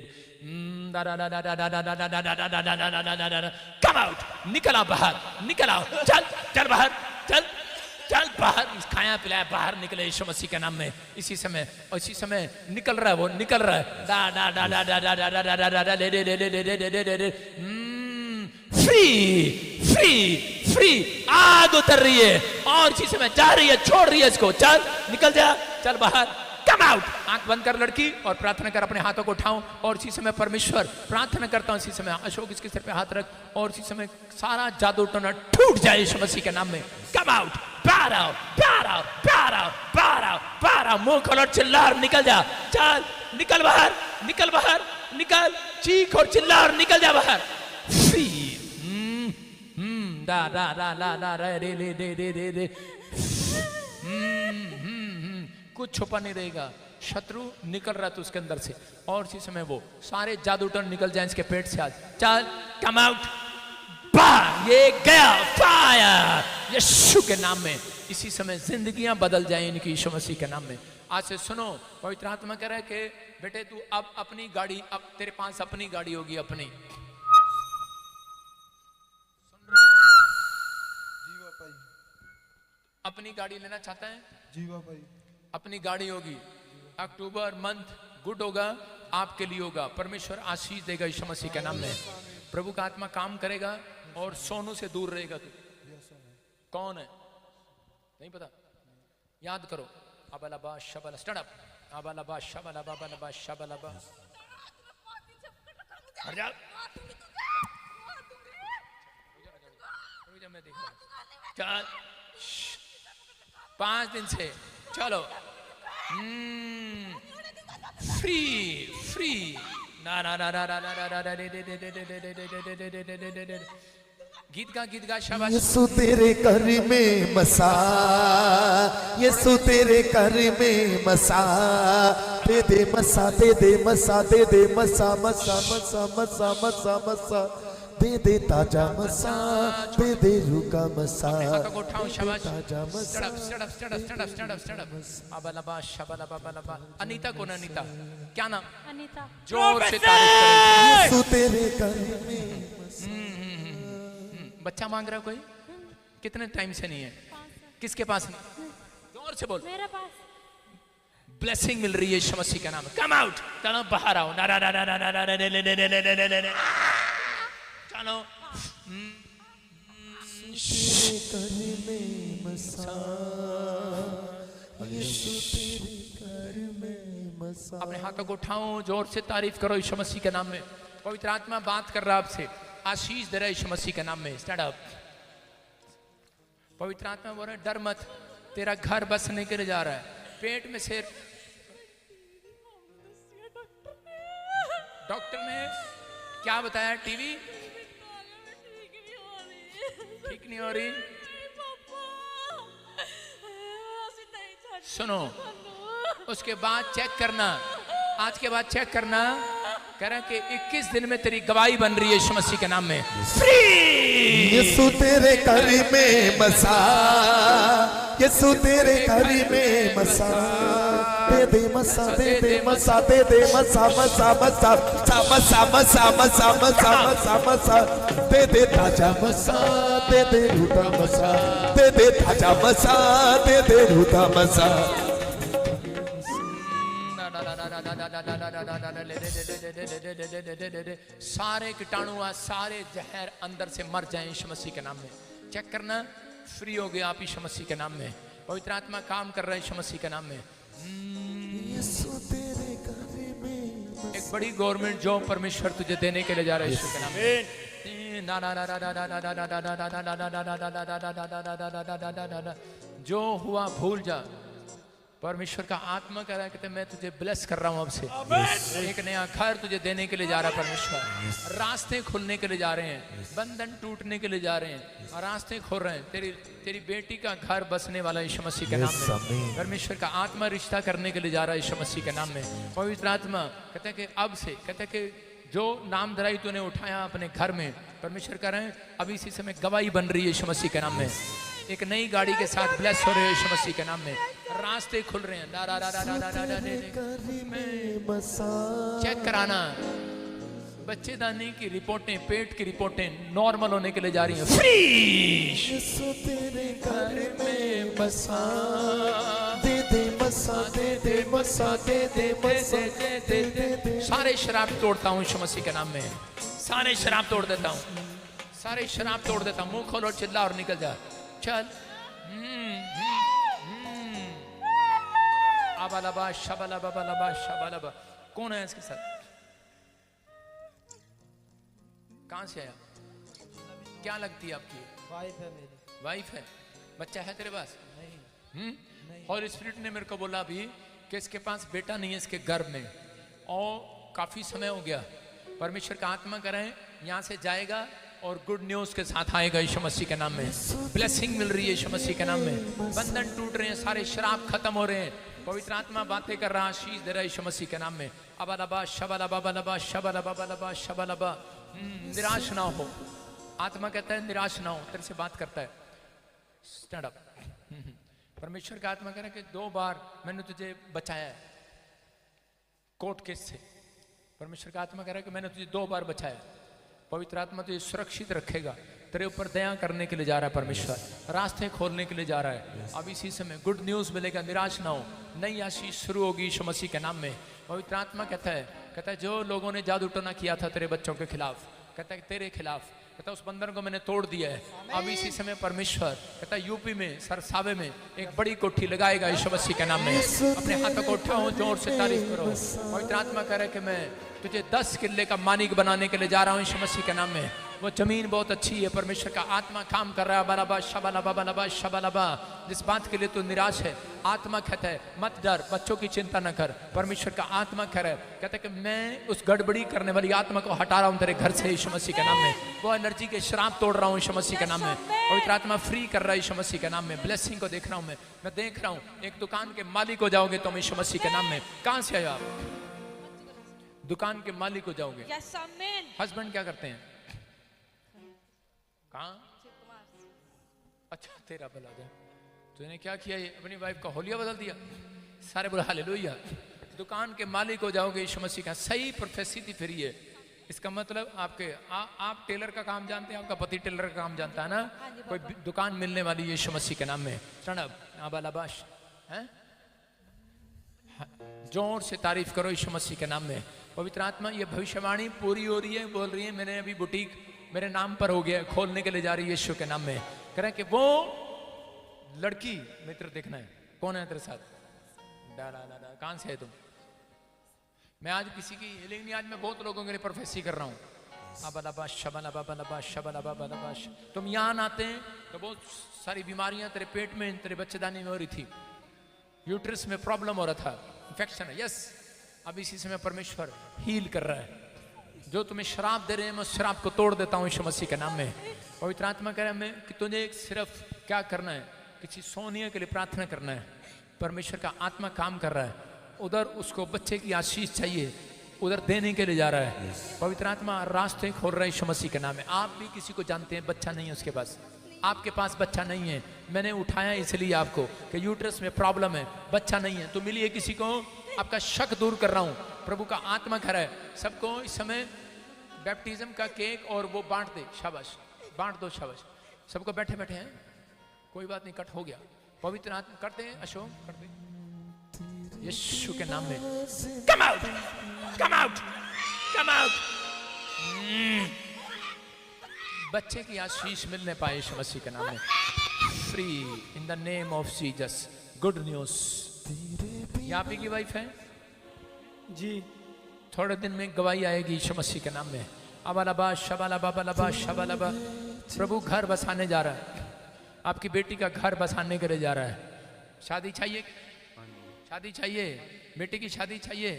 ना ना ना ना ना ना ना ना ना ना ना ना ना ना ना ना, कम आउट, निकल आओ बाहर, निकल आओ, चल चल बाहर, चल चल बाहर, खाया पिलाया बाहर निकले यीशु मसीह के नाम में। इसी समय और इसी समय निकल रहा है, वो निकल रहा है। ना ना ना ना ना ना ना ना ना ना ले ले ले ले ले ले ले ले ले, फ्री फ्री फ्री, आग उतर रही है और इसी समय जा रही है, छोड़ रही है इसको, चल निकल जा, चल बाहर, कम आउट। आंख बंद कर लड़की और प्रार्थना कर, अपने हाथों को उठाऊं और इसी समय परमेश्वर प्रार्थना करता हूं। इसी समय अशोक इसके सिर पे हाथ रख और इसी समय सारा जादू टोना टूट जाए यीशु मसीह के नाम में। कम आउट, बाहर आओ, बाहर आओ, बाहर आओ, बाहर आओ, बाहर आओ, मुंह खोलो, चिल्ला और निकल जा, चल निकल बाहर, निकल बाहर, निकल, चीख और चिल्ला और निकल जा बाहर। फ्री, दा दा दा दा दा रे रे रे रे रे रे, कुछ छुपा नहीं रहेगा, शत्रु निकल रहा था उसके अंदर से, और इसी समय वो सारे जादू टन निकल जाए इसके पेट से। आज चल कम आउट, ये गया फायर यीशु के नाम में। इसी समय जिंदगियां बदल जाए इनकी यीशु मसीह के नाम में। आज से सुनो, पवित्र आत्मा कह रहा है कि बेटे तू अब अपनी गाड़ी, अब तेरे पास अपनी गाड़ी होगी अपनी। जी बाबा जी। अपनी गाड़ी लेना चाहता है? जी बाबा जी। अपनी गाड़ी होगी। अक्टूबर मंथ गुड होगा, आपके लिए होगा। परमेश्वर आशीष देगा यीशु मसीह के नाम में। प्रभु का आत्मा काम करेगा और सोनू से दूर रहेगा तू। कौन है नहीं पता? याद करो। अबलबा शबल स्टैंड अप, अबलबा शबल अबलबा शबल अब हट जा। मैं देख रहा हूं। चल 5 दिन से चलो फ्री फ्री ना ना ना ना ना ना ना ना गीत गा शाबाश। यीशु तेरे घर में मसा, यीशु तेरे घर में मसा, दे दे मसा, दे दे मसा, दे दे मसा, मसा मसा मसा मसा मसा, दे दे ताजा मसा, दे दे रुका मसा, ताजा मसा। अनीता कौन? अनीता क्या नाम? अनीता। जोर से तारीफ करें। यीशु तेरे घर में बच्चा मांग रहा कोई? कितने टाइम से नहीं है? किसके पास नहीं? जोर से बोल। मेरे पास ब्लेसिंग मिल रही है यीशु मसीह के नाम में। कम आउट, चलो बाहर आओ। ना ना ना ना ना ना ना चलो तेरे घर में मसा, यीशु तेरे घर में मसा। अपने हाथों को उठाओ, जोर से तारीफ करो यीशु मसीह के नाम में। पवित्र आत्मा बात कर रहा आपसे, आशीष दे रहा है यीशु मसीह के नाम में। Stand up. पवित्र आत्मा बोल रहा है डर मत, तेरा घर बसने के लिए जा रहा है। पेट में से डॉक्टर ने क्या बताया? टीवी ठीक नहीं हो रही। सुनो, उसके बाद चेक करना, आज के बाद चेक करना। कह रहा कि 21 दिन में तेरी गवाही बन रही है यीशु मसीह के नाम में। फ्री यीशु तेरे घर में मसा, यीशु तेरे घर में मसा, दे दे मसा, दे दे मसा, दे दे मसा मसा मसा मसा मसा मसा मसा मसा मसा, दे दे ताजा मसा, दे दे रूता मसा, दे दे ताजा मसा, दे दे रूता मसा। सारे कीटाणु, सारे जहर अंदर से मर जाएं यीशु मसीह के नाम में। चेक करना, फ्री हो गया आप यीशु मसीह के नाम में। पवित्र आत्मा काम कर रहा है यीशु मसीह के नाम में। यीशु तेरे घर में एक बड़ी गवर्नमेंट जॉब परमेश्वर तुझे देने के लिए जा रहा है यीशु के नाम में। जो हुआ भूल जा। परमेश्वर का आत्मा कह रहा है कि मैं तुझे ब्लेस कर रहा हूं अब से। एक नया घर तुझे देने के लिए जा रहा है परमेश्वर। रास्ते खुलने के लिए जा रहे हैं, बंधन टूटने के लिए जा रहे हैं और रास्ते खोल रहे हैं। तेरी बेटी का घर बसने वाला यीशु मसीह के नाम में। परमेश्वर का आत्मा रिश्ता करने के लिए जा रहा है यीशु मसीह के नाम में। पवित्र आत्मा कहते हैं कि अब से, कहते हैं कि जो नाम धराई तूने उठाया अपने घर में, परमेश्वर कह रहे हैं अभी इसी समय गवाही बन रही है यीशु मसीह के नाम में। एक नई गाड़ी के साथ ब्लेस हो रहे हैं यीशु मसीह के नाम में। रास्ते खुल रहे हैं। चेक कराना, बच्चेदानी की रिपोर्टें, पेट की रिपोर्टें नॉर्मल होने के लिए जा रही हैं। फ्री यीशु तेरे घर में मसा, दे दे मसा, दे दे मसा, दे दे मसा, दे दे। सारे शराब तोड़ता हूँ यीशु मसीह के नाम में। सारे शराब तोड़ देता हूँ, सारे शराब तोड़ देता हूँ। मुंह खोलो, चिल्ला और निकल जा। चल। अबलबा शबलबा बलबा शबलबा। कौन है इसके साथ? कहां से आया? क्या लगती है आपकी? वाइफ है मेरी। वाइफ है। बच्चा है तेरे पास? नहीं। और स्पिरिट ने मेरे को बोला अभी कि इसके पास बेटा नहीं है इसके गर्भ में, और काफी समय हो गया। परमेश्वर का आत्मा कर रहे हैं यहाँ से जाएगा और गुड न्यूज के साथ आएगा यीशु मसीह के नाम में। ब्लेसिंग मिल रही है यीशु मसीह के नाम में। बंधन टूट रहे हैं, सारे शराब खत्म हो रहे हैं। पवित्र आत्मा बातें कर रहा, आशीष दे रहा है यीशु मसीह के नाम में। अबालबा शबालबा बलबा शबालबा बलबा शबालबा। निराश ना हो, आत्मा कहता है निराश ना हो, तेरे से बात करता है। Stand up. परमेश्वर का आत्मा कह रहा है कि 2 बार मैंने तुझे बचाया है कोर्ट केस से। परमेश्वर का आत्मा कह रहा है कि मैंने तुझे 2 बार बचाया। पवित्र आत्मा तुझे सुरक्षित रखेगा, तेरे ऊपर दया करने के लिए जा रहा है परमेश्वर, रास्ते खोलने के लिए जा रहा है। अब इसी समय गुड न्यूज़ मिलेगा, निराश ना हो, नई आशीष शुरू होगी यीशु मसीह के नाम में। पवित्र आत्मा कहता है जो लोगों ने जादू टोना किया था तेरे बच्चों के खिलाफ, कहता है तेरे खिलाफ, कहता उस बंधन को मैंने तोड़ दिया है। अब इसी समय परमेश्वर कहता है यूपी में सरसावे में एक बड़ी कोठी लगाएगा यीशु मसीह के नाम में। अपने हाथों को उठाओ, जोर से तारीफ करो। पवित्र आत्मा कह रहा है कि मैं तुझे 10 किले का मालिक बनाने के लिए जा रहा हूँ यीशु मसीह के नाम में। वो जमीन बहुत अच्छी है, परमेश्वर का आत्मा काम कर रहा है। बलाबा शबालबा बलबा शबालबा। जिस बात के लिए तू निराश है, आत्मा कहता है मत डर, बच्चों की चिंता न कर। परमेश्वर का आत्मा कह रहा है, कहता है कि मैं उस गड़बड़ी करने वाली आत्मा को हटा रहा हूँ तेरे घर से यीशु मसीह के नाम में। वो एनर्जी के श्राप तोड़ रहा हूँ यीशु मसीह के नाम में। पवित्र आत्मा फ्री कर रहा है यीशु मसीह के नाम में। ब्लेसिंग को देख रहा हूँ मैं देख रहा हूँ एक दुकान के मालिक हो जाओगे तुम यीशु मसीह के नाम में। कहाँ से आए आप? दुकान के मालिक हो जाओगे। Yes, amen. हस्बैंड क्या करते हैं? कहाँ? अच्छा, तेरा भला जाए। तूने क्या किया? ये अपनी वाइफ का होलिया बदल दिया। सारे बोले हालेलुया। दुकान के मालिक हो जाओगे यीशु मसीह का। सही प्रोफेसी थी फिर ये। इसका मतलब आप टेलर का काम जानते हैं, आपका पति टेलर का काम जानता है ना। कोई दुकान मिलने वाली यीशु मसीह के नाम में। आबालाबाश हैं? जोर से तारीफ करो यीशु मसीह के नाम में। पवित्र आत्मा ये भविष्यवाणी पूरी हो रही है, बोल रही है मैंने अभी बुटीक मेरे नाम पर हो गया, खोलने के लिए जा रही है यीशु के नाम में। कह रहे हैं कि वो लड़की मित्र देखना है, कौन है तेरे साथ? कहां से है तुम? मैं आज किसी की हीलिंग नहीं, आज मैं बहुत लोगों के लिए प्रोफेसी कर रहा हूँ। तुम यहाँ आते हैं तो बहुत सारी बीमारियां तेरे पेट में, तेरे बच्चेदानी में हो रही थी, यूट्रस में प्रॉब्लम हो रहा था, इन्फेक्शन है। यस, अब इसी समय परमेश्वर हील कर रहा है। जो तुम्हें शराब दे रहे हैं मैं उस शराब को तोड़ देता हूँ यीशु मसीह के नाम में। पवित्र आत्मा कह रहा है मैं कि तुझे सिर्फ क्या करना है, किसी सोनिया के लिए प्रार्थना करना है। परमेश्वर का आत्मा काम कर रहा है, उधर उसको बच्चे की आशीष चाहिए, उधर देने के लिए जा रहा है। पवित्र आत्मा रास्ते खोल रहा है यीशु मसीह के नाम में। आप भी किसी को जानते हैं बच्चा नहीं है उसके पास, आपके पास बच्चा नहीं है, मैंने उठाया इसलिए आपको कि यूट्रस में प्रॉब्लम है, बच्चा नहीं है, तो मिलिए किसी को, आपका शक दूर कर रहा हूँ। प्रभु का आत्मा कह रहा है सबको इस समय बैप्टिज्म का केक और वो बांट दे, शाबाश, बांट दो, शाबाश। सबको बैठे बैठे हैं, कोई बात नहीं, कट हो गया। पवित्र आत्मा करते हैं, अशोक कर दे यीशु के नाम में। Come out, come out, come out. बच्चे की आशीष मिलने पाए यीशु मसीह के नाम में। Free in the name of Jesus. Good news. ये आप ही की वाइफ है जी, थोड़े दिन में गवाही आएगी यीशु मसीह के नाम में। अबालबा शबालबा बलबा शबालबा। प्रभु घर बसाने जा रहा है, आपकी बेटी का घर बसाने के लिए जा रहा है। शादी चाहिए, शादी चाहिए, बेटी की शादी चाहिए,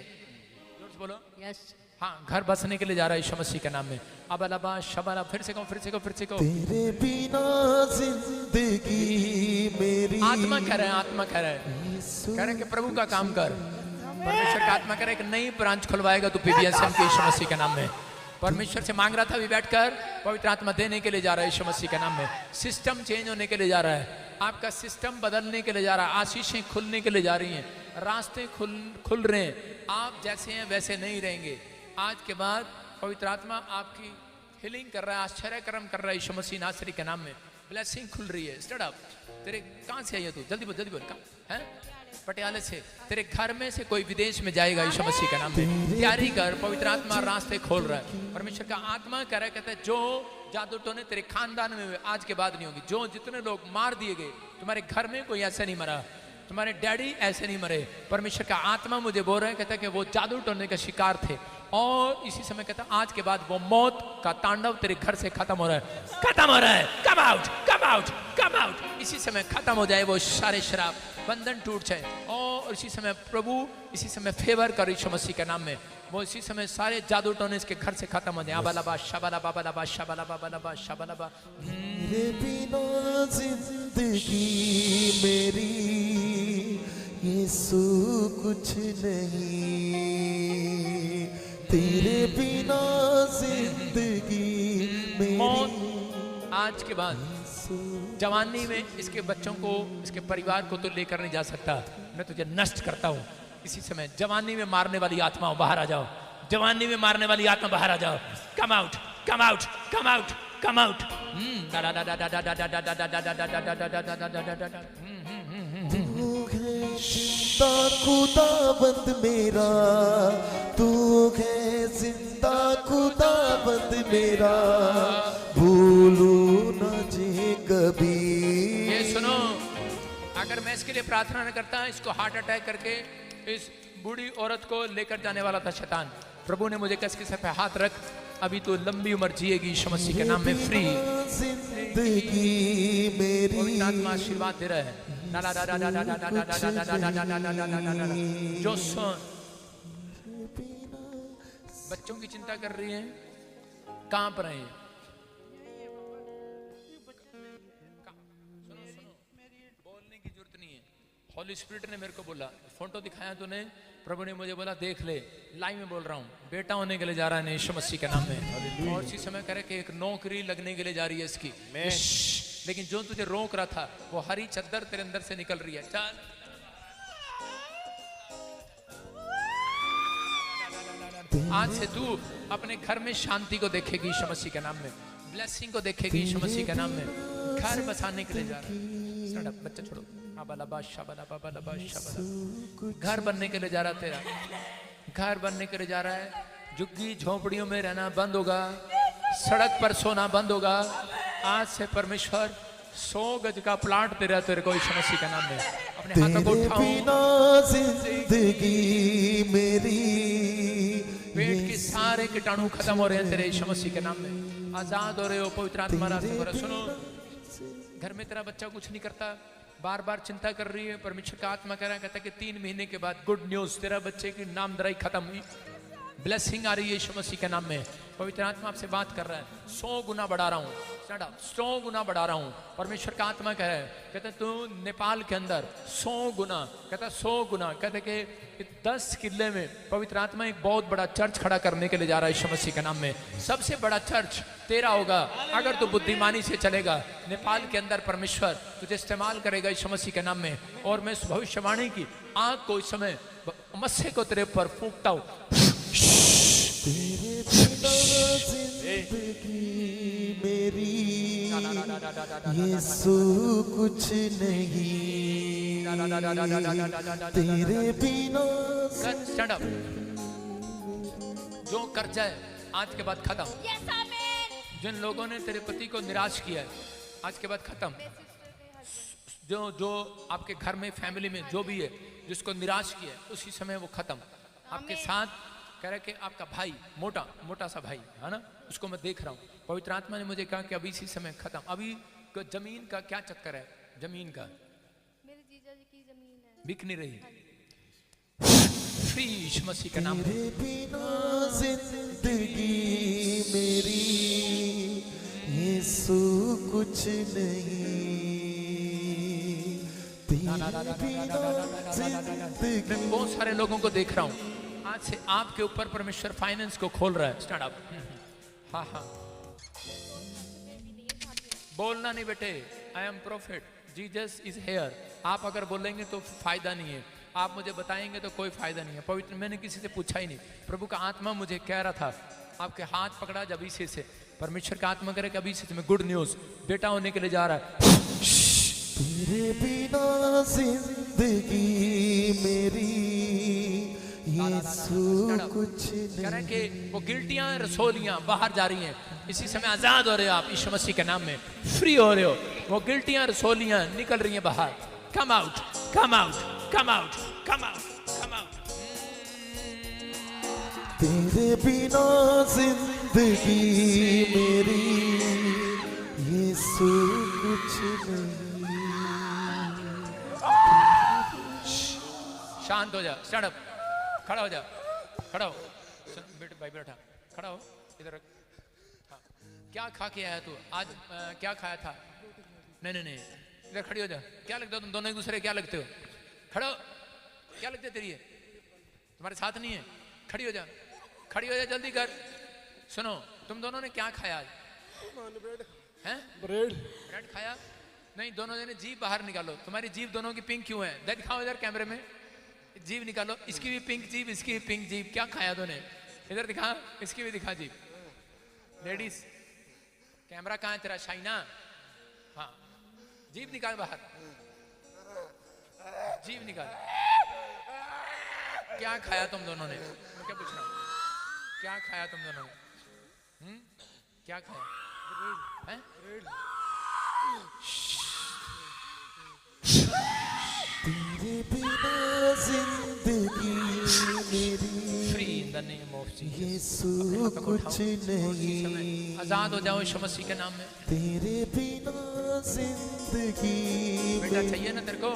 जोर से बोलो। Yes. हाँ, घर बसने के लिए जा रहा है यीशु मसीह के नाम में। अबालबा शबाला। फिर से कहो, फिर से कहो, फिर से कहो। तेरे बिना जिंदगी मेरी। आत्मा कह रहा है, आत्मा कह रहा है, कह रहे हैं कि प्रभु का काम कर। परमेश्वर का आत्मा कह रहा है कि नई ब्रांच खुलवाएगा तू पीबीएसएम के यीशु मसीह के नाम में। परमेश्वर से मांग रहा था अभी बैठकर, पवित्र आत्मा देने के लिए जा रहा है यीशु मसीह के नाम में। सिस्टम चेंज होने के लिए जा रहा है, आपका सिस्टम बदलने के लिए जा रहा है, आशीषें खुलने के लिए जा रही हैं, रास्ते खुल रहे हैं। आप जैसे हैं वैसे नहीं रहेंगे। आज के बाद पवित्र आत्मा आपकी हीलिंग कर रहा है, आश्चर्य कर्म कर रहा है यीशु मसीह नासरी के नाम में। ब्लेसिंग खुल रही है। Stand up. तेरे कहाँ से आई है तू? जल्दी बोल, जल्दी बोल। कहाँ है? पटियाले से। तेरे घर में से कोई विदेश में जाएगा यीशु मसीह के नाम में। तैयारी कर, पवित्र आत्मा रास्ते खोल रहा है। परमेश्वर का आत्मा कह रहा है, कहता है जो जादू टोने तेरे खानदान में हुए आज के बाद नहीं होगी। जो जितने लोग मार दिए गए, तुम्हारे घर में कोई ऐसा नहीं मरा, तुम्हारे डैडी ऐसे नहीं मरे। परमेश्वर का आत्मा मुझे बोल रहा है, कहता है कि वो जादू टोने का शिकार थे, और इसी समय कहता है आज के बाद वो मौत का तांडव तेरे घर से खत्म हो रहा है, खत्म हो रहा है। Come out, come out, come out. इसी समय खत्म हो जाए वो सारे शराब, बंधन टूट जाए। और इसी समय प्रभु इसी समय फेवर कर यीशु मसीह के नाम में। वो इसी समय सारे जादू टोने इसके घर से खत्म हो जाए। अबालबा शबालबा बलबा शबालबा बलबा शबालबा। तेरे बिना जिंदगी मेरी, ये यीशु कुछ नहीं, तेरे बिना जिंदगी मौत मेरी। आज के बाद जवानी में इसके बच्चों को, इसके परिवार को तो लेकर नहीं जा सकता। मैं तुझे नष्ट करता हूँ इसी समय। जवानी में मारने वाली आत्माओं बाहर आ जाओ, जवानी में मारने वाली आत्मा बाहर आ जाओ। Come out, come out, come out, come out. तू है जिंदा खुदाबंद मेरा, तू है जिंदा खुदाबंद मेरा, भूलू न जे कभी। ये सुनो, अगर मैं इसके लिए प्रार्थना न करता, इसको हार्ट अटैक करके इस बूढ़ी औरत को लेकर जाने वाला था शैतान। प्रभु ने मुझे कस के सर पे हाथ रख, अभी तो लंबी उम्र जिएगी यीशु मसीह के नाम में। फ्री जिंदगी मेरी, पवित्र आत्मा आशीर्वाद दे रहा है। जो सुन, बच्चों की चिंता कर रही है, कांप रहे हैं। सुनो सुनो, बोलने की जरूरत नहीं है। हॉली स्पिरिट ने मेरे को बोला, फोटो दिखाया तूने, प्रभु ने मुझे बोला देख ले, लाइव में बोल रहा हूँ, बेटा होने के लिए जा रहा है यीशु मसीह के नाम में। और इसी समय करे कि एक नौकरी लगने के लिए जा रही है इसकी। लेकिन जो तुझे रोक रहा था वो हरी चद्दर तेरे अंदर से निकल रही है। चल, आज से तू अपने घर में शांति को देखेगी यीशु मसीह के नाम में, ब्लेसिंग को देखेगी यीशु मसीह के नाम में। घर बसाने के लिए जा रहा है। बच्चा छोड़ो, घर बनने के लिए जा रहा है तेरा, घर बनने के लिए जा रहा है। झुग्गी झोंपड़ियों में रहना बंद होगा, सड़क पर सोना बंद होगा। आज से परमेश्वर 100 गज का प्लाट तेरे को यीशु मसीह के नाम में। अपने हाथों को तेरे उठाओ, बिना जिंदगी मेरी, पेट के सारे कीटाणु खत्म हो रहे हैं तेरे यीशु मसीह के नाम में। आजाद हो रहे हो, पवित्र आत्मा राज कर। सुनो, घर में तेरा बच्चा कुछ नहीं करता, बार बार चिंता कर रही है। परमेश्वर का आत्मा कह रहा है, कहता है कि 3 महीने के बाद गुड न्यूज, तेरा बच्चे की नामधराई खत्म हुई, ब्लेसिंग आ रही है यीशु मसीह के नाम में। पवित्र आत्मा आपसे बात कर रहा है, 100 गुना बढ़ा रहा हूँ, 100 गुना बढ़ा रहा हूँ। परमेश्वर का आत्मा कह रहा है, कहते तू नेपाल के अंदर 100 गुना, कहता 100 गुना, कहते कि 10 किले में पवित्र आत्मा एक बहुत बड़ा चर्च खड़ा करने के लिए जा रहा है यीशु मसीह के नाम में। सबसे बड़ा चर्च तेरा होगा अगर तू बुद्धिमानी से चलेगा। नेपाल के अंदर परमेश्वर तुझे इस्तेमाल करेगा यीशु मसीह के नाम में। और मैं इस भविष्यवाणी की आग को इस समय मस्से को तेरे पर फूंकता हूँ। तेरे बिना जिंदगी मेरी, यीशु कुछ नहीं, तेरे बिना। Stand up. जो कर्जा है आज के बाद खत्म। जिन लोगों ने तेरे पति को निराश किया है आज के बाद खत्म। जो आपके घर में, फैमिली में जो भी है जिसको निराश किया है, उसी समय वो खत्म। आपके साथ कह रहे कि आपका भाई, मोटा सा भाई है ना, उसको मैं देख रहा हूँ। पवित्र आत्मा ने मुझे कहा कि अभी इसी समय खत्म। अभी जमीन का क्या चक्कर है? जमीन का, मेरे जीजा जी की जमीन है, बिक नहीं रही। फ्री यीशु मसीह का नाम। तेरे बिना जिंदगी मेरी, यीशु कुछ नहीं, तेरे बिना जिंदगी। मैं बहुत सारे लोगों को देख रहा हूँ, आज से आपके ऊपर परमेश्वर फाइनेंस को खोल रहा है। Stand up. हाँ हाँ, बोलना नहीं बेटे, I am prophet, Jesus is here. आप अगर बोलेंगे तो फायदा नहीं है, आप मुझे बताएंगे तो कोई फायदा नहीं है। पवित्र, मैंने किसी से पूछा ही नहीं, प्रभु का आत्मा मुझे कह रहा था आपके हाथ पकड़ा जब अभी से परमेश्वर का आत्मा करे कि अभी से तुम्हें गुड न्यूज, बेटा होने के लिए जा रहा है। तेरे बिना जिंदगी मेरी, यीशु कुछ कह रहे नहीं। कि वो गिल्टियां, रसोलियां बाहर जा रही हैं। इसी समय आजाद हो रहे हो आप यीशु मसीह के नाम में, फ्री हो रहे हो। वो गिल्टियां, रसोलियां निकल रही हैं बाहर। Come out, come out, come out, come out, come out. तेरे बिना जिंदगी मेरी, यीशु कुछ नहीं। शांत हो जा, स्टैंड अप, खड़ा हो जा, खड़ा हो। बेटे भाई बैठा, खड़ा हो, इधर रख। हाँ। क्या खा के आया तू आज? क्या खाया था? नहीं, इधर खड़ी हो जा। क्या लगता हो तुम दोनों एक दूसरे क्या लगते हो? खड़ो। क्या लगता है तेरी है? तुम्हारे साथ नहीं है? खड़ी हो जा, खड़ी हो जा, जल्दी कर। सुनो, तुम दोनों ने क्या खाया आज? हैं? ब्रेड ब्रेड खाया? नहीं, दोनों जने जीभ बाहर निकालो। तुम्हारी जीभ दोनों की पिंक क्यों है? दिखाओ इधर कैमरे में, जीभ निकालो। इसकी भी पिंक जीभ, इसकी भी पिंक जीभ। क्या खाया तूने? इधर दिखा, इसकी भी दिखा जीभ। लेडीज, कैमरा कहाँ है तेरा? शाइना, हाँ, जीभ निकाल बाहर, जीभ निकाल। क्या खाया तुम दोनों ने? मैं क्या पूछ रहा हूँ, क्या खाया तुम दोनों ने? क्या खाया? हैं? तेरे बिना जिंदगी मेरी free in the name of Jesus. Yeshu कुछ नहीं, आजाद हो जाओ यीशु मसीह के नाम में। तेरे बिना जिंदगी बेटा चाहिए ना तेरे को?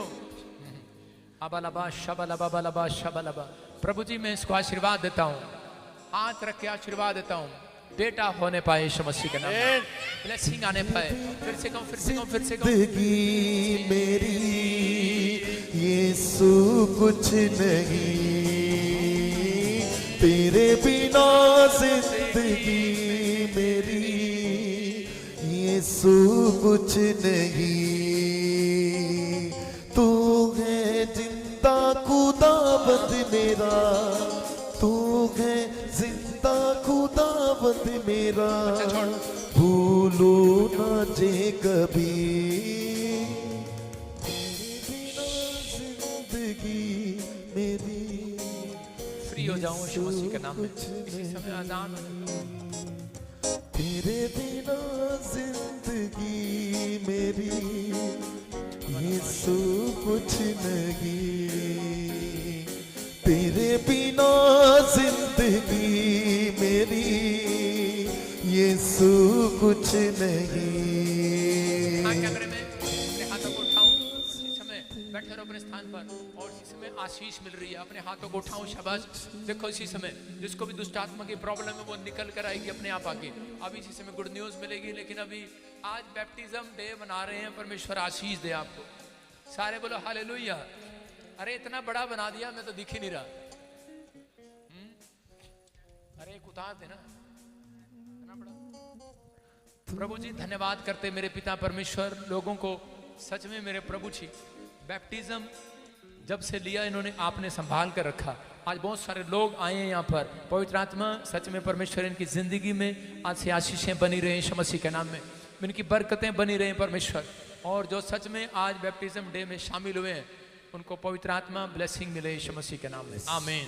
अबलबा शबलबा बलबा शबलबा। प्रभु जी मैं इसको आशीर्वाद देता हूँ, हाथ रख के आशीर्वाद देता हूँ, बेटा होने पाए यीशु मसीह के नाम में, ब्लेसिंग आने पाए। फिर से कहूँ, फिर से कहूँ, फिर से कहूँ। जिंदगी मेरी यीशु कुछ नहीं, तेरे बिना जिंदगी मेरी यीशु कुछ नहीं। तू है जिंदा खुदावंद मेरा, तू है जिंदा खुदावंद मेरा, भूलो ना जे कभी, तेरे बिना जिंदगी मेरी फ्री हो जाऊं यीशु मसीह के नाम में। इसी समय आजाद हो जाऊं। तेरे बिना जिंदगी मेरी यीशु कुछ नहीं, तेरे बिना जिंदगी मेरी यीशु कुछ नहीं। हाँ, कैमरे में अपने हाथों को उठाऊं, इसी समय बैठे रहो अपने स्थान पर, और इसी समय आशीष मिल रही है। अपने हाथों को उठाऊं, शाबाश। देखो इसी समय जिसको भी दुष्ट आत्मा की प्रॉब्लम है वो निकल कर आएगी अपने आप आके। अब इसी समय गुड न्यूज मिलेगी। लेकिन अभी आज बैप्टिज्म डे मना रहे हैं, परमेश्वर आशीष दे आपको। सारे बोलो हालेलुया। अरे इतना बड़ा बना दिया, मैं तो दिख ही नहीं रहा। अरे एक उतार देना, इतना बड़ा। प्रभु जी धन्यवाद करते मेरे पिता परमेश्वर, लोगों को सच में मेरे प्रभु जी बैप्टिज्म जब से लिया इन्होंने आपने संभाल कर रखा। आज बहुत सारे लोग आए हैं यहाँ पर। पवित्र आत्मा सच में परमेश्वर इनकी जिंदगी में आज से आशीषें बनी रहे यीशु मसीह के नाम में, इनकी बरकतें बनी रहे परमेश्वर। और जो सच में आज बैप्टिज्म डे में शामिल हुए हैं उनको पवित्र आत्मा ब्लेसिंग मिले यीशु मसीह के नाम में, आमीन।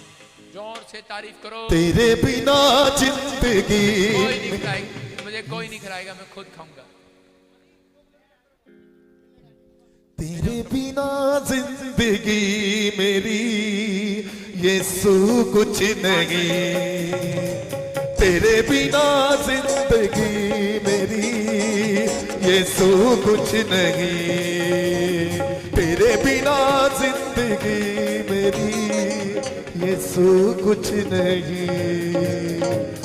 जोर से तारीफ करो। तेरे बिना जिंदगी कोई नहीं खिलाएगा मुझे, कोई नहीं खिलाएगा, मैं खुद खाऊंगा। तेरे बिना जिंदगी मेरी यीशु कुछ नहीं, तेरे बिना जिंदगी मेरी यीशु कुछ नहीं, तेरे बिना जिंदगी मेरी यीशु कुछ नहीं।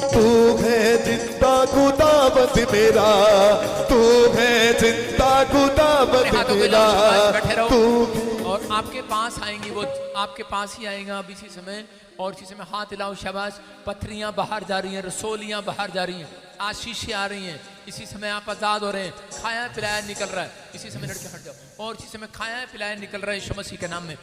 तू है जिंदा खुदावंद मेरा, तू है जिंदा खुदावंद मेरा, तू। और आपके पास आएंगी, वो आपके पास ही आएगा अब इसी समय। और इसी समय हाथ हिलाओ, शाबाश। पथरियां बाहर जा रही हैं, रसोलियां बाहर जा रही हैं, आशीषें आ रही हैं। इसी समय आप आजाद हो रहे हैं, खाया पिलाया निकल रहा है। इसी समय लड़के हट जाओ। और इसी समय खाया पिलाया निकल रहा है यीशु मसीह के नाम में।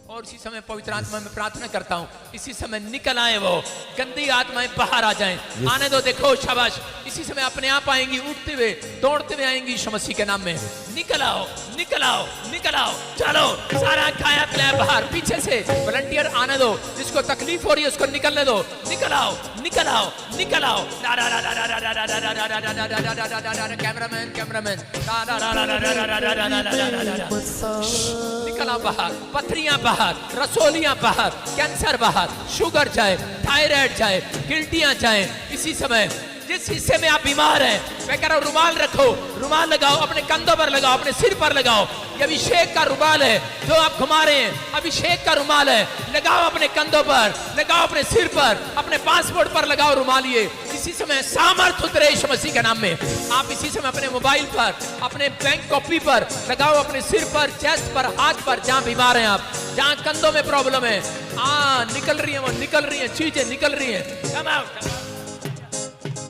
और इसी समय पवित्र आत्मा में प्रार्थना करता हूँ, इसी समय निकल आए, वो गंदी आत्माएं बाहर आ जाएं। आने दो, देखो शाबाश। इसी समय अपने आप आएंगी, उठते हुए दौड़ते हुए आएंगी यीशु मसीह के नाम में। निकल आओ, निकल आओ, निकल आओ। चलो सारा खाया पिलाया बाहर। पीछे से वॉलंटियर आने दो, जिसको तकलीफ हो रही है उसको निकलने दो। निकल आओ, निकल आओ, निकल आओ। कैमरामैन, कैमरामैन, निकल आओ बाहर। पथरियां बाहर, रसोलियां बाहर, कैंसर बाहर, शुगर जाए, थायराइड जाए, गिल्टियां जाए। इसी समय जिस हिस्से में आप बीमार हैं, मैं कह रहा हूं रुमाल रखो, रुमाल लगाओ, अपने कंधों पर लगाओ, अपने सिर पर लगाओ। ये अभिषेक का रुमाल है जो आप घुमा रहे हैं, अभिषेक का रुमाल है। लगाओ अपने कंधों पर, लगाओ अपने सिर पर, अपने पासपोर्ट पर लगाओ रुमाल। ये इसी समय सामर्थ उतरे यीशु मसीह के नाम में। आप इसी समय अपने मोबाइल पर, अपने बैंक कॉपी पर लगाओ, अपने सिर पर, चेस्ट पर, हाथ पर, जहां बीमार हैं आप। जहां कंधों में प्रॉब्लम है, निकल रही है, वो निकल रही है, चीजें निकल रही है। Come out.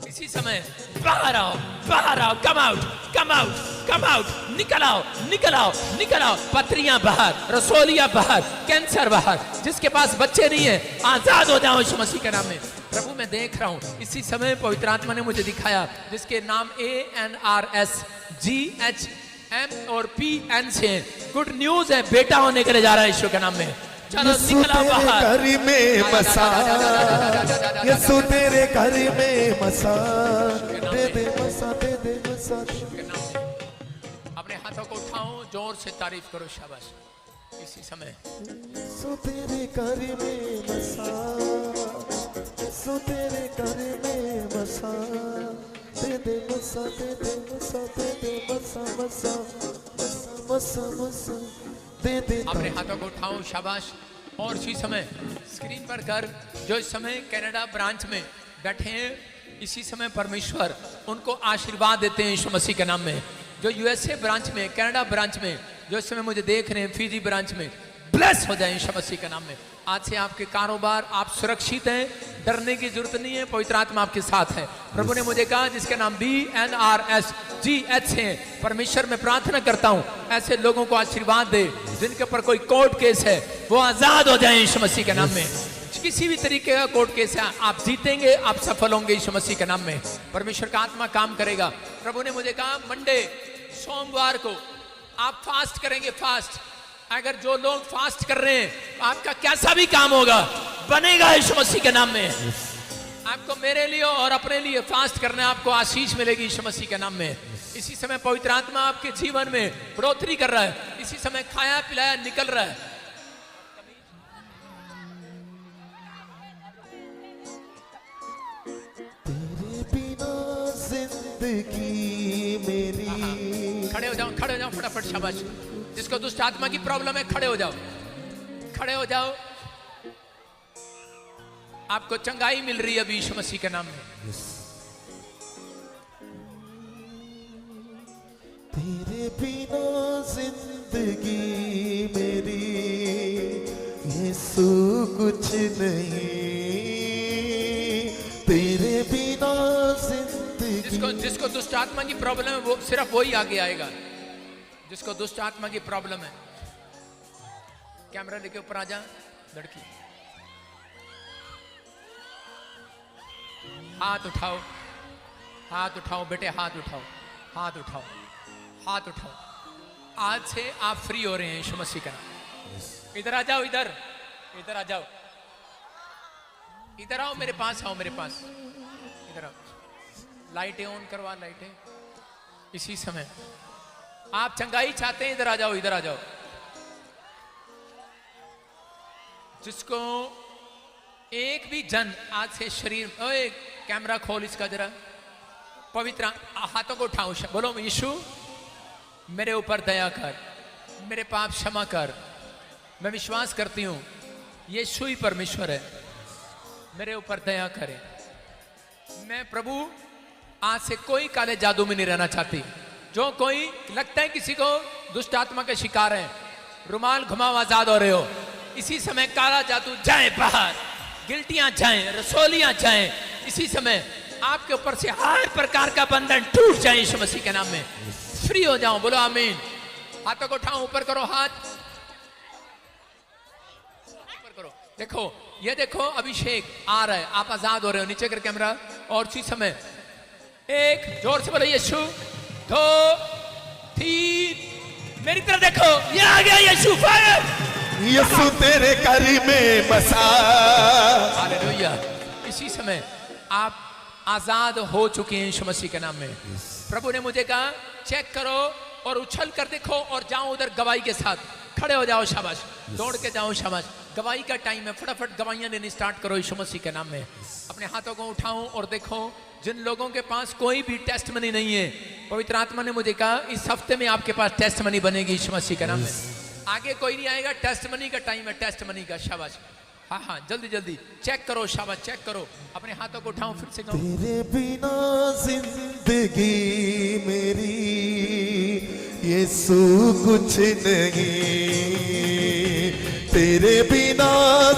इसी समय बाहर आओ, बाहर आओ, come out, come out, come out, निकल आओ, निकल आओ, निकल आओ। पथरियां बाहर, रसोलियां बाहर, कैंसर बाहर, जिसके पास बच्चे नहीं है आजाद हो जाओ यीशु मसीह के नाम में। प्रभु मैं देख रहा हूं इसी समय पवित्र आत्मा ने मुझे दिखाया, जिसके नाम ANRSGHM और PN से गुड न्यूज है, बेटा होने के लिए जा रहा है यीशु के नाम में। चलो यीशु निकल आओ तेरे बाहर। घर में बसा, यीशु तेरे घर में बसा, दे दे मसा, दे दे मसा। अपने हाथों को उठाओ, जोर से तारीफ करो, शाबाश। इसी समय यीशु तेरे घर में बसा, यीशु तेरे घर में बसा, दे दे मसा, दे दे मसा, दे दे मसा, मसा मसा मसा मसा, दे दे। अपने हाथों को उठाओ, शाबाश। और इसी समय स्क्रीन पर कर, जो इस समय कनाडा ब्रांच में बैठे हैं, इसी समय परमेश्वर उनको आशीर्वाद देते हैं यीशु मसीह के नाम में। जो यूएसए ब्रांच में, कनाडा ब्रांच में, जो इस समय मुझे देख रहे हैं, फिजी ब्रांच में, ब्लेस हो जाए यीशु मसीह के नाम में। आज से आपके कारोबार, आप सुरक्षित हैं, डरने की जरूरत नहीं है, पवित्र आत्मा आपके साथ है। प्रभु ने मुझे कहा जिसके नाम BNRSGH है, परमेश्वर में प्रार्थना करता हूं ऐसे लोगों को आशीर्वाद दे, जिनके ऊपर कोई कोर्ट केस है वो आजाद हो जाए यीशु मसीह के नाम में। किसी भी तरीके का कोर्ट केस है, आप जीतेंगे, आप सफल होंगे यीशु मसीह के नाम में। परमेश्वर का आत्मा काम करेगा। प्रभु ने मुझे कहा मंडे, सोमवार को आप फास्ट करेंगे, फास्ट। अगर जो लोग फास्ट कर रहे हैं, आपका कैसा भी काम होगा बनेगा यीशु मसीह के नाम में। आपको मेरे लिए और अपने लिए फास्ट करना है, आपको आशीष मिलेगी यीशु मसीह के नाम में। इसी समय पवित्र आत्मा आपके जीवन में बढ़ोतरी कर रहा है। इसी समय खाया पिलाया निकल रहा है। तेरे बिना जिंदगी मेरी। खड़े हो जाओ, खड़े हो जाओ फटाफट, शाबाश। जिसको दुष्ट आत्मा की प्रॉब्लम है, खड़े हो जाओ, खड़े हो जाओ। आपको चंगाई मिल रही है अभी यीशु मसीह के नाम में। तेरे बिना जिंदगी मेरी, यीशु कुछ नहीं, तेरे बिना जिंदगी। जिसको दुष्ट आत्मा की प्रॉब्लम है, वो सिर्फ वही आगे आएगा। जिसको दुष्ट आत्मा की प्रॉब्लम है, कैमरा लेके ऊपर आ जा लड़की। हाथ उठाओ, हाथ उठाओ बेटे, हाथ उठाओ, हाथ उठाओ, हाथ उठाओ। आज से आप फ्री हो रहे हैं यीशु मसीह का नाम। इधर आ जाओ, इधर इधर आ जाओ, इधर आओ, मेरे पास आओ, मेरे पास इधर आओ। लाइटें ऑन करवा, लाइटें। इसी समय आप चंगाई चाहते हैं, इधर आ जाओ, इधर आ जाओ। जिसको एक भी जन आज से शरीर, ओए कैमरा खोल इसका जरा, पवित्र हाथों को उठाओ, बोलो यीशु मेरे ऊपर दया कर, मेरे पाप क्षमा कर। मैं विश्वास करती हूं यीशु ही परमेश्वर है, मेरे ऊपर दया करे। मैं प्रभु आज से कोई काले जादू में नहीं रहना चाहती। जो कोई लगता है किसी को दुष्ट आत्मा के शिकार है, रुमाल घुमाओ, आजाद हो रहे हो। इसी समय काला जादू जाए बाहर, गिल्टियां जाएं, रसोलियां जाएं। इसी समय आपके ऊपर से हर प्रकार का बंधन टूट जाए यीशु मसीह के नाम में। फ्री हो जाओ, बोलो आमीन। हाथों को उठाओ, ऊपर करो, हाथ ऊपर करो। देखो, ये देखो अभिषेक आ रहा है, आप आजाद हो रहे हो। नीचे कर कैमरा। और इसी समय एक जोर से बोलो यीशु, 2 3, मेरी तरफ देखो, ये आ गया यीशु। फायर। यीशु तेरे घर में बसा। हालेलुया। इसी समय आप आजाद हो चुके हैं यीशु मसीह के नाम में। प्रभु ने मुझे कहा चेक करो और उछल कर देखो और जाओ उधर गवाही के साथ। खड़े हो जाओ, शाबाश। दौड़ के जाओ, शाबाश। गवाही का टाइम है, फटाफट गवाहियां लेनी स्टार्ट करो यीशु मसीह के नाम में। अपने हाथों को उठाओ और देखो, जिन लोगों के पास कोई भी टेस्टमनी नहीं है, पवित्र आत्मा ने मुझे कहा इस हफ्ते में आपके पास टेस्टमनी बनेगी यीशु मसीह के नाम में। आगे कोई नहीं आएगा, टेस्टमनी का टाइम है, टेस्टमनी का। शाबाश, हाँ हाँ, जल्दी जल्दी चेक करो, शाबाश, चेक करो। अपने हाथों को उठाओ, फिर से कहो। तेरे बिना जिंदगी मेरी, यीशु कुछ नहीं, तेरे बिना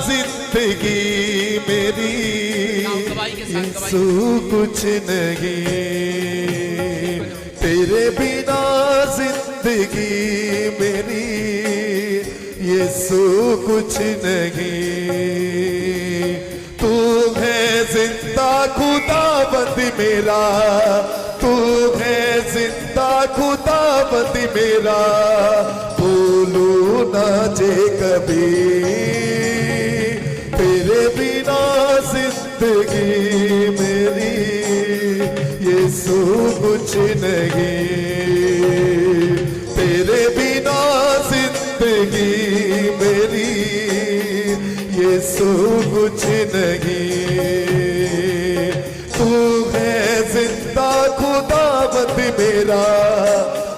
जिंदगी मेरी गवाही के साथ गवाही। यीशु कुछ नहीं, तेरे बिना जिंदगी मेरी यीशु कुछ नहीं। तू है जिंदा खुदाबंद मेरा, तू है जिंदा खुदाबंद मेरा, भूलू ना जे कभी। तेरे बिना जिंदगी मेरी यीशु कुछ नहीं, तेरे बिना जिंदगी मेरी यीशु कुछ नहीं। तू है जिंदा खुदाबंद मेरा,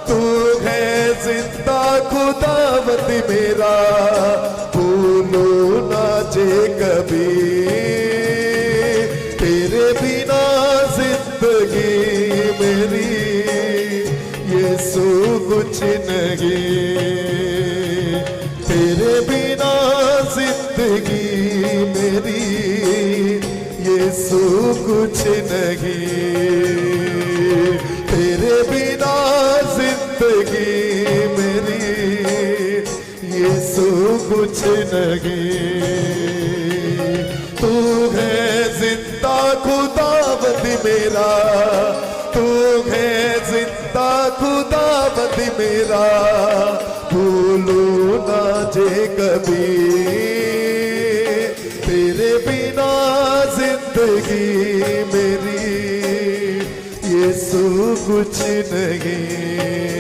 तू है जिंदा खुदाबंद मेरा, भूलो ना जे कभी। तेरे बिना जिंदगी मेरी यीशु कुछ नहीं, तेरे बिना जिंदगी मेरी यीशु कुछ नहीं, तेरे बिना जिंदगी मेरी यीशु कुछ नहीं। तू है जिंदा खुदाबंद मेरा, तू है जिंदा खुदाबंद मेरा, भूलू ना जे कभी। तेरे बिना जिंदगी मेरी यीशु कुछ नहीं।